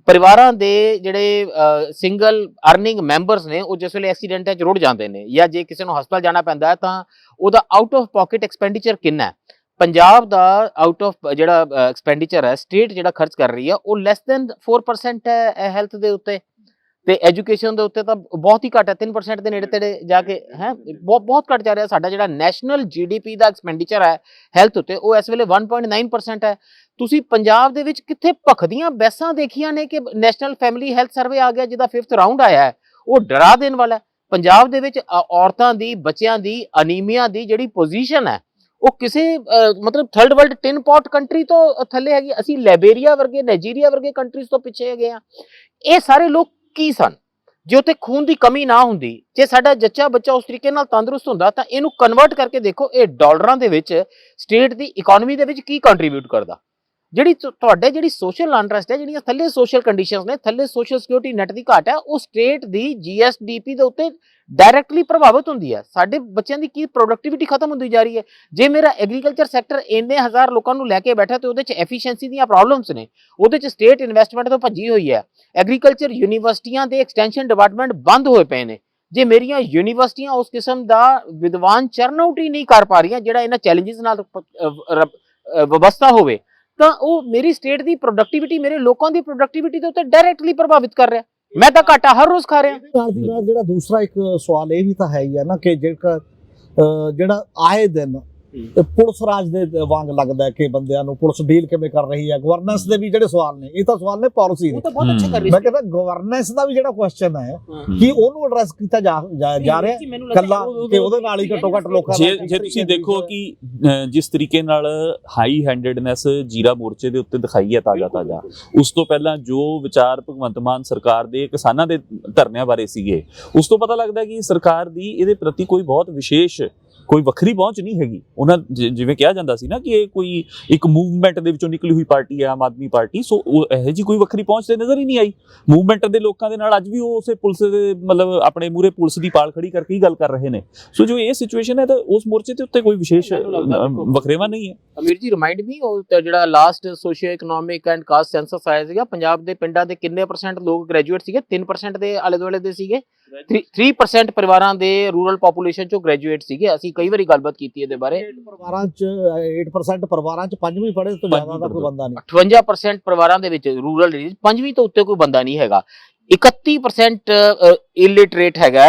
ਪਰਿਵਾਰਾਂ ਦੇ ਜਿਹੜੇ ਸਿੰਗਲ ਅਰਨਿੰਗ ਮੈਂਬਰਸ ਨੇ, ਉਹ ਜਿਸ ਵੇਲੇ ਐਕਸੀਡੈਂਟਾਂ 'ਚ ਰੁੜ ਜਾਂਦੇ ਨੇ ਜਾਂ ਜੇ ਕਿਸੇ ਨੂੰ ਹਸਪਤਾਲ ਜਾਣਾ ਪੈਂਦਾ ਹੈ ਤਾਂ ਉਹਦਾ ਆਊਟ ਆਫ ਪਾਕਟ ਐਕਸਪੈਂਡੀਚਰ ਕਿੰਨਾ ਹੈ। ਪੰਜਾਬ ਦਾ ਆਊਟ ਆਫ ਜਿਹੜਾ ਐਕਸਪੈਂਡੀਚਰ ਹੈ, ਸਟੇਟ ਜਿਹੜਾ ਖਰਚ ਕਰ ਰਹੀ ਹੈ, ਉਹ ਲੈਸ ਦੈਨ 4% ਹੈ ਹੈਲਥ ਦੇ ਉੱਤੇ, ਤੇ ਐਜੂਕੇਸ਼ਨ ਦੇ ਉੱਤੇ ਤਾਂ ਬਹੁਤ ਹੀ ਘੱਟ ਹੈ, 3% ਦੇ ਨੇੜੇ ਤੇੜੇ ਜਾ ਕੇ ਹੈ, ਬਹੁਤ ਘੱਟ ਜਾ ਰਿਹਾ। ਸਾਡਾ ਜਿਹੜਾ ਨੈਸ਼ਨਲ GDP ਦਾ ਐਕਸਪੈਂਡੀਚਰ ਹੈ ਹੈਲਥ ਉੱਤੇ, ਉਹ ਇਸ ਵੇਲੇ 1.9% ਹੈ। ਤੁਸੀਂ ਪੰਜਾਬ ਦੇ ਵਿੱਚ ਕਿੱਥੇ ਭਖਦੀਆਂ ਬੈਸਾਂ ਦੇਖੀਆਂ ਨੇ ਕਿ ਨੈਸ਼ਨਲ ਫੈਮਿਲੀ ਹੈਲਥ ਸਰਵੇ ਆ ਗਿਆ ਜਿਹਦਾ 5th ਰਾਊਂਡ ਆਇਆ ਹੈ, ਉਹ ਡਰਾ ਦੇਣ ਵਾਲਾ ਹੈ। ਪੰਜਾਬ ਦੇ ਵਿੱਚ ਔਰਤਾਂ ਦੀ, ਬੱਚਿਆਂ ਦੀ ਅਨੀਮੀਆ ਦੀ ਜਿਹੜੀ ਪੋਜੀਸ਼ਨ ਹੈ, ਉਹ ਕਿਸੇ ਮਤਲਬ third world tin pot country ਤੋਂ ਥੱਲੇ ਹੈਗੀ। ਅਸੀਂ ਲਾਇਬੇਰੀਆ ਵਰਗੇ, ਨਾਈਜੀਰੀਆ ਵਰਗੇ ਕੰਟਰੀਜ਼ ਤੋਂ ਪਿੱਛੇ ਹੈਗੇ ਆ। ਇਹ ਸਾਰੇ ਲੋਕ ਕੀ ਸਨ? ਜੇ ਉੱਥੇ ਖੂਨ ਦੀ ਕਮੀ ਨਾ ਹੁੰਦੀ, ਜੇ ਸਾਡਾ ਜੱਚਾ ਬੱਚਾ ਉਸ ਤਰੀਕੇ ਨਾਲ ਤੰਦਰੁਸਤ ਹੁੰਦਾ, ਤਾਂ ਇਹਨੂੰ ਕਨਵਰਟ ਕਰਕੇ ਦੇਖੋ ਇਹ ਡਾਲਰਾਂ ਦੇ ਵਿੱਚ ਸਟੇਟ ਦੀ ਇਕਨੋਮੀ ਦੇ ਵਿੱਚ ਕੀ ਕੰਟਰੀਬਿਊਟ ਕਰਦਾ। ਜਿਹੜੀ ਤੁਹਾਡੇ ਜਿਹੜੀ ਸੋਸ਼ਲ ਅਨਰੈਸਟ ਹੈ, ਜਿਹੜੀਆਂ ਥੱਲੇ ਸੋਸ਼ਲ ਕੰਡੀਸ਼ਨਸ ਨੇ, ਥੱਲੇ ਸੋਸ਼ਲ ਸਿਕਿਉਰਿਟੀ ਨੈਟ ਦੀ ਘਾਟ ਹੈ, ਉਹ ਸਟੇਟ ਦੀ ਜੀਐਸਡੀਪੀ ਦੇ ਉੱਤੇ ਡਾਇਰੈਕਟਲੀ ਪ੍ਰਭਾਵਿਤ ਹੁੰਦੀ ਹੈ। ਸਾਡੇ ਬੱਚਿਆਂ ਦੀ ਕੀ ਪ੍ਰੋਡਕਟਿਵਿਟੀ ਖਤਮ ਹੁੰਦੀ ਜਾ ਰਹੀ ਹੈ। ਜੇ ਮੇਰਾ ਐਗਰੀਕਲਚਰ ਸੈਕਟਰ ਇੰਨੇ ਹਜ਼ਾਰ ਲੋਕਾਂ ਨੂੰ ਲੈ ਕੇ ਬੈਠਾ ਤੇ ਉਹਦੇ 'ਚ ਐਫੀਸ਼ੀਐਂਸੀ ਦੀਆਂ ਪ੍ਰੋਬਲਮਸ ਨੇ, ਉਹਦੇ 'ਚ ਸਟੇਟ ਇਨਵੈਸਟਮੈਂਟ ਤੋਂ ਭੱਜੀ ਹੋਈ ਹੈ। ਐਗਰੀਕਲਚਰ ਯੂਨੀਵਰਸਿਟੀਆਂ ਦੇ ਐਕਸਟੈਂਸ਼ਨ ਡਿਪਾਰਟਮੈਂਟ ਬੰਦ ਹੋਏ ਪਏ ਨੇ। ਜੇ ਮੇਰੀਆਂ ਯੂਨੀਵਰਸਿਟੀਆਂ ਉਸ ਕਿਸਮ ਦਾ ਵਿਦਵਾਨ ਚਰਨ ਆਊਟ ਹੀ ਨਹੀਂ ਕਰ ਪਾ ਰਹੀਆਂ ਜਿਹੜਾ ਇਹਨਾਂ ਚੈਲੰਜਸ ਨਾਲ ਵਬਸਤਾ ਹੋਵੇ, ਤਾਂ ਉਹ ਮੇਰੀ ਸਟੇਟ ਦੀ ਪ੍ਰੋਡਕਟਿਵਿਟੀ, ਮੇਰੇ ਲੋਕਾਂ ਦੀ ਪ੍ਰੋਡਕਟਿਵਿਟੀ ਦੇ ਉੱਤੇ ਡਾਇਰੈਕਟਲੀ ਪ੍ਰਭਾਵਿਤ ਕਰ ਰਿਹਾ। ਮੈਂ ਤਾਂ ਘਾਟਾ ਹਰ ਰੋਜ਼ ਖਾ ਰਿਹਾ। ਨਾਲ ਦੀ ਨਾਲ ਜਿਹੜਾ ਦੂਸਰਾ ਇੱਕ ਸਵਾਲ ਇਹ ਵੀ ਤਾਂ ਹੈ ਹੀ ਹੈ ਨਾ ਕਿ ਜਿਹੜਾ ਆਏ ਦਿਨ ਪੁਲਿਸ ਰਾਜ ਦੇ ਵਾਂਗ ਲੱਗਦਾ ਹੈ ਕਿ ਬੰਦਿਆਂ ਨੂੰ ਪੁਲਿਸ ਡੀਲ ਕਿਵੇਂ ਕਰ ਰਹੀ ਹੈ। ਗਵਰਨੈਂਸ ਦੇ ਵੀ ਜਿਹੜੇ ਸਵਾਲ ਨੇ, ਇਹ ਤਾਂ ਸਵਾਲ ਨੇ ਪਾਲਿਸੀ ਦੇ। ਉਹ ਤਾਂ ਬਹੁਤ ਅੱਛਾ ਕਰ ਰਹੀ ਮੈਂ ਕਹਿੰਦਾ ਗਵਰਨੈਂਸ ਦਾ ਵੀ ਜਿਹੜਾ ਕੁਐਸਚਨ ਹੈ ਕਿ ਉਹਨੂੰ ਐਡਰੈਸ ਕੀਤਾ ਜਾ ਰਿਹਾ ਕੱਲਾ ਕਿ ਉਹਦੇ ਨਾਲ ਹੀ ਘੱਟੋ ਘੱਟ ਲੋਕਾਂ ਜੇ ਤੁਸੀਂ ਦੇਖੋ ਕਿ ਜਿਸ ਤਰੀਕੇ ਨਾਲ ਹਾਈ ਹੈਂਡਡਨੈਸ ਜੀਰਾ ਮੋਰਚੇ ਦੇ ਉੱਤੇ ਦਿਖਾਈ ਹੈ ਤਾਜ਼ਾ, ਉਸ ਤੋਂ ਪਹਿਲਾਂ ਜੋ ਵਿਚਾਰ ਭਗਵੰਤ ਮਾਨ ਸਰਕਾਰ ਦੇ ਕਿਸਾਨਾਂ ਦੇ ਧਰਨਿਆਂ ਬਾਰੇ ਸੀਗੇ, ਉਸ ਤੋਂ ਪਤਾ ਲੱਗਦਾ ਕਿ ਸਰਕਾਰ ਦੀ ਇਹਦੇ ਪ੍ਰਤੀ ਕੋਈ ਬਹੁਤ ਵਿਸ਼ੇਸ਼, ਕੋਈ ਵੱਖਰੀ ਪਹੁੰਚ ਨਹੀਂ ਹੈਗੀ। ਉਹਨਾਂ ਜਿਵੇਂ ਕਿਹਾ ਜਾਂਦਾ ਸੀ ਨਾ ਕਿ ਇਹ ਕੋਈ ਇੱਕ ਮੂਵਮੈਂਟ ਦੇ ਵਿੱਚੋਂ ਨਿਕਲੀ ਹੋਈ ਪਾਰਟੀ ਹੈ ਆਮ ਆਦਮੀ ਪਾਰਟੀ, ਸੋ ਇਹੋ ਜਿਹੀ ਕੋਈ ਵੱਖਰੀ ਪਹੁੰਚ ਤੇ ਨਜ਼ਰ ਹੀ ਨਹੀਂ ਆਈ। ਮੂਵਮੈਂਟ ਦੇ ਲੋਕਾਂ ਦੇ ਨਾਲ ਅੱਜ ਵੀ ਉਹ ਉਸੇ ਪੁਲਿਸ ਦੇ ਮਤਲਬ ਆਪਣੇ ਮੂਹਰੇ ਪੁਲਿਸ ਦੀ ਪਾਲ ਖੜੀ ਕਰਕੇ ਹੀ ਗੱਲ ਕਰ ਰਹੇ ਨੇ। ਸੋ ਜੋ ਇਹ ਸਿਚੁਏਸ਼ਨ ਹੈ ਤਾਂ ਉਸ ਮੋਰਚੇ ਦੇ ਉੱਤੇ ਕੋਈ ਵਿਸ਼ੇਸ਼ ਵਖਰੇਵਾ ਨਹੀਂ ਹੈ। ਅਮੀਰ ਜੀ ਰਿਮਾਈਂਡ ਮੀ, ਉਹ ਜਿਹੜਾ last socio economic and caste census ਆਇਆ ਸੀਗਾ, ਪੰਜਾਬ ਦੇ ਪਿੰਡਾਂ ਦੇ ਕਿੰਨੇ ਪਰਸੈਂਟ ਲੋਕ ਗ੍ਰੈਜੂਏਟ ਸੀਗੇ? 3% ਦੇ ਆਲੇ ਦੁਆਲੇ ਦੇ ਸੀਗੇ। 3% ਪਰਿਵਾਰਾਂ ਦੇ ਰੂਰਲ ਪੋਪੂਲੇਸ਼ਨ ਚੋਂ ਗ੍ਰੈਜੂਏਟ ਸੀਗੇ। ਅਸੀਂ ਕਈ ਵਾਰੀ ਗੱਲਬਾਤ ਕੀਤੀ ਇਹਦੇ ਬਾਰੇ। 8% ਪਰਿਵਾਰਾਂ ਚ ਪੰਜਵੀਂ ਪੜ੍ਹੇ ਤੋਂ ਜ਼ਿਆਦਾ ਦਾ ਕੋਈ ਬੰਦਾ ਨਹੀਂ। 58% ਪਰਿਵਾਰਾਂ ਦੇ ਵਿੱਚ ਰੂਰਲ ਏਰੀਆ ਪੰਜਵੀਂ ਤੋਂ ਉੱਤੇ ਕੋਈ ਬੰਦਾ ਨਹੀਂ ਹੈਗਾ। 31% ਇਲਿਟਰੇਟ ਹੈਗਾ।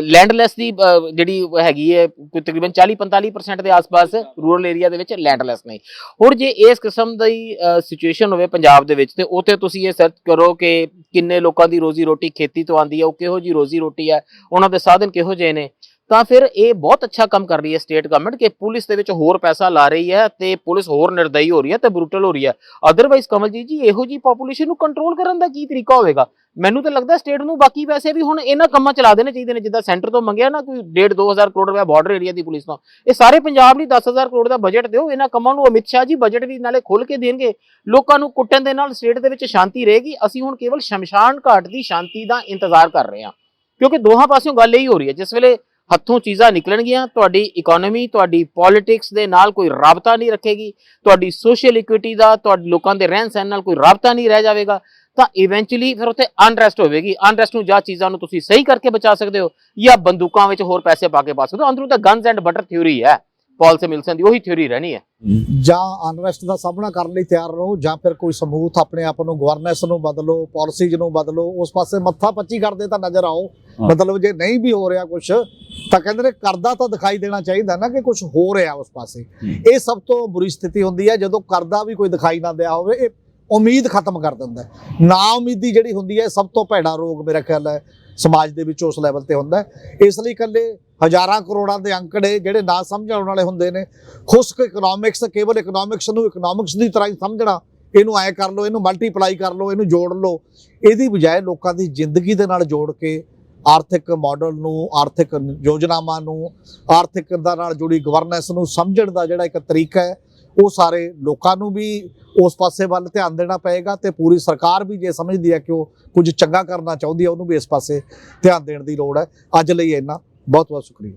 ਲੈਂਡਲੈਸ ਦੀ ਜਿਹੜੀ ਹੈਗੀ ਹੈ ਕੋਈ ਤਕਰੀਬਨ 40-45% ਦੇ ਆਸ-ਪਾਸ ਰੂਰਲ ਏਰੀਆ ਦੇ ਵਿੱਚ ਲੈਂਡਲੈਸ ਨੇ। ਹੁਣ ਜੇ ਇਸ ਕਿਸਮ ਦੀ ਸਿਚੁਏਸ਼ਨ ਹੋਵੇ ਪੰਜਾਬ ਦੇ ਵਿੱਚ, ਤੇ ਉੱਥੇ ਤੁਸੀਂ ਇਹ ਸਰਚ ਕਰੋ ਕਿ ਕਿੰਨੇ ਲੋਕਾਂ ਦੀ ਰੋਜ਼ੀ ਰੋਟੀ ਖੇਤੀ ਤੋਂ ਆਉਂਦੀ ਹੈ, ਉਹ ਕਿਹੋ ਜਿਹੀ ਰੋਜ਼ੀ ਰੋਟੀ ਹੈ, ਉਹਨਾਂ ਦੇ ਸਾਧਨ ਕਿਹੋ ਜਿਹੇ ਨੇ, ਤਾਂ ਫਿਰ ਇਹ ਬਹੁਤ ਅੱਛਾ ਕੰਮ ਕਰ ਰਹੀ ਹੈ ਸਟੇਟ ਗਵਰਨਮੈਂਟ ਕਿ ਪੁਲਿਸ ਦੇ ਵਿੱਚ ਹੋਰ ਪੈਸਾ ਲਾ ਰਹੀ ਹੈ ਤੇ ਪੁਲਿਸ ਹੋਰ ਨਿਰਦਈ ਹੋ ਰਹੀ ਹੈ ਤੇ ਬਰੂਟਲ ਹੋ ਰਹੀ ਹੈ। ਅਦਰਵਾਈਜ਼ ਕਮਲਜੀਤ ਜੀ, ਇਹੋ ਜਿਹੀ ਪੋਪੂਲੇਸ਼ਨ ਨੂੰ ਕੰਟਰੋਲ ਕਰਨ ਦਾ ਕੀ ਤਰੀਕਾ ਹੋਵੇਗਾ? ਮੈਨੂੰ ਤਾਂ ਲੱਗਦਾ ਸਟੇਟ ਨੂੰ ਬਾਕੀ ਪੈਸੇ ਵੀ ਹੁਣ ਇਹਨਾਂ ਕੰਮਾਂ ਚਲਾ ਦੇਣੇ ਚਾਹੀਦੇ ਨੇ। ਜਿੱਦਾਂ ਸੈਂਟਰ ਤੋਂ ਮੰਗਿਆ ਨਾ ਕੋਈ 1.5-2 ਹਜ਼ਾਰ ਕਰੋੜ ਰੁਪਏ ਬਾਰਡਰ ਏਰੀਆ ਦੀ ਪੁਲਿਸ ਤੋਂ, ਇਹ ਸਾਰੇ ਪੰਜਾਬ ਲਈ 10,000 ਕਰੋੜ ਦਾ ਬਜਟ ਦਿਓ। ਇਹਨਾਂ ਕੰਮਾਂ ਨੂੰ ਅਮਿਤ ਸ਼ਾਹ ਜੀ ਬਜਟ ਵੀ ਨਾਲੇ ਖੋਲ ਕੇ ਦੇਣਗੇ। ਲੋਕਾਂ ਨੂੰ ਕੁੱਟਣ ਦੇ ਨਾਲ ਸਟੇਟ ਦੇ ਵਿੱਚ ਸ਼ਾਂਤੀ ਰਹੇਗੀ। ਅਸੀਂ ਹੁਣ ਕੇਵਲ ਸ਼ਮਸ਼ਾਨ ਘਾਟ ਦੀ ਸ਼ਾਂਤੀ ਦਾ ਇੰਤਜ਼ਾਰ ਕਰ ਰਹੇ ਹਾਂ, ਕਿਉਂਕਿ ਦੋਹਾਂ ਪਾਸਿਓਂ ਗੱਲ ਇਹੀ ਹੋ ਰਹੀ ਹੈ। ਜਿਸ ਵੇਲੇ ਹੱਥੋਂ ਚੀਜ਼ਾਂ ਨਿਕਲਣਗੀਆਂ, ਤੁਹਾਡੀ ਇਕਨੋਮੀ, ਤੁਹਾਡੀ ਪੋਲਿਟਿਕਸ ਦੇ ਨਾਲ ਕੋਈ ਰਾਬਤਾ ਨਹੀਂ ਰੱਖੇਗੀ, ਤੁਹਾਡੀ ਸੋਸ਼ਲ ਇਕੁਇਟੀ ਦਾ, ਤੁਹਾਡੇ ਲੋਕਾਂ ਦੇ ਰਹਿਣ ਸਹਿਣ ਨਾਲ ਕੋਈ ਰਾਬਤਾ ਨਹੀਂ ਰਹਿ ਜਾਵੇਗਾ, ਤਾਂ ਇਵੈਂਚੁਅਲੀ ਫਿਰ ਉੱਥੇ ਅਨਰੈਸਟ ਹੋਵੇਗੀ। ਅਨਰੈਸਟ ਨੂੰ ਜਾਂ ਚੀਜ਼ਾਂ ਨੂੰ ਤੁਸੀਂ ਸਹੀ ਕਰਕੇ ਬਚਾ ਸਕਦੇ ਹੋ ਜਾਂ ਬੰਦੂਕਾਂ ਵਿੱਚ ਹੋਰ ਪੈਸੇ ਪਾ ਕੇ ਪਾ ਸਕਦੇ ਹੋ। ਅੰਦਰੋਂ ਤਾਂ ਗਨਸ ਐਂਡ ਬਟਰ ਥਿਊਰੀ ਹੈ ਪਾਲ ਸੈਮਿਲਸਨ ਦੀ, ਉਹੀ ਥਿਊਰੀ ਰਹਿਣੀ ਹੈ। ਜਾਂ ਅਨਰੈਸਟ ਦਾ ਸਾਹਮਣਾ ਕਰਨ ਲਈ ਤਿਆਰ ਰਹੋ ਜਾਂ ਫਿਰ ਕੋਈ ਸਮੂਥ ਆਪਣੇ ਆਪ ਨੂੰ ਗਵਰਨੈਂਸ ਨੂੰ ਬਦਲੋ, ਪਾਲਿਸੀਜ਼ ਨੂੰ ਬਦਲੋ, ਉਸ ਪਾਸੇ ਮੱਥਾ ਪੱਚੀ ਕਰਦੇ ਤਾਂ ਨਜ਼ਰ ਆਓ। ਮਤਲਬ ਜੇ ਨਹੀਂ ਵੀ ਹੋ ਰਿਹਾ ਕੁਝ ਤਾਂ ਕਹਿੰਦੇ ਨੇ ਕਰਦਾ ਤਾਂ ਦਿਖਾਈ ਦੇਣਾ ਚਾਹੀਦਾ ਨਾ ਕਿ ਕੁਝ ਹੋ ਰਿਹਾ ਉਸ ਪਾਸੇ। ਇਹ ਸਭ ਤੋਂ ਬੁਰੀ ਸਥਿਤੀ ਹੁੰਦੀ ਹੈ ਜਦੋਂ ਕਰਦਾ ਵੀ ਕੋਈ ਦਿਖਾਈ ਨਾ ਦਿਆ ਹੋਵੇ। ਇਹ ਉਮੀਦ ਖਤਮ ਕਰ ਦਿੰਦਾ ਹੈ। ਨਾ ਉਮੀਦੀ ਜਿਹੜੀ ਹੁੰਦੀ ਹੈ ਸਭ ਤੋਂ ਭੈੜਾ ਰੋਗ ਮੇਰਾ ਖਿਆਲ ਹੈ ਸਮਾਜ ਦੇ ਵਿੱਚ ਉਸ ਲੈਵਲ ਤੇ ਹੁੰਦਾ ਹੈ। ਇਸ ਲਈ ਇਕੱਲੇ ਹਜ਼ਾਰਾਂ ਕਰੋੜਾਂ ਦੇ ਅੰਕੜੇ ਜਿਹੜੇ ਨਾ ਸਮਝਣ ਵਾਲੇ ਹੁੰਦੇ ਨੇ, ਖੁਸ਼ਕ ਇਕਨੋਮਿਕਸ, ਕੇਵਲ ਇਕਨੋਮਿਕਸ ਨੂੰ ਇਕਨੋਮਿਕਸ ਦੀ ਤਰ੍ਹਾਂ ਹੀ ਸਮਝਣਾ, ਇਹਨੂੰ ਐਂ ਕਰ ਲਓ, ਇਹਨੂੰ ਮਲਟੀਪਲਾਈ ਕਰ ਲਓ, ਇਹਨੂੰ ਜੋੜ ਲਓ, ਇਹਦੀ ਬਜਾਏ ਲੋਕਾਂ ਦੀ ਜ਼ਿੰਦਗੀ ਦੇ ਨਾਲ ਜੋੜ ਕੇ ਆਰਥਿਕ ਮਾਡਲ ਨੂੰ, ਆਰਥਿਕ ਯੋਜਨਾਵਾਂ ਨੂੰ, ਆਰਥਿਕ ਦਾ ਨਾਲ ਜੁੜੀ ਗਵਰਨੈਂਸ ਨੂੰ ਸਮਝਣ ਦਾ ਜਿਹੜਾ ਇੱਕ ਤਰੀਕਾ ਹੈ, ਉਹ ਸਾਰੇ ਲੋਕਾਂ ਨੂੰ ਵੀ ਉਸ ਪਾਸੇ ਵੱਲ ਧਿਆਨ ਦੇਣਾ ਪਏਗਾ ਤੇ ਪੂਰੀ ਸਰਕਾਰ ਵੀ ਜੇ ਸਮਝਦੀ ਹੈ ਕਿ ਉਹ ਕੁਝ ਚੰਗਾ ਕਰਨਾ ਚਾਹੁੰਦੀ ਹੈ, ਉਹਨੂੰ ਵੀ ਇਸ ਪਾਸੇ ਧਿਆਨ ਦੇਣ ਦੀ ਲੋੜ ਹੈ। ਅੱਜ ਲਈ ਇੰਨਾ, ਬਹੁਤ ਬਹੁਤ ਸ਼ੁਕਰੀਆ।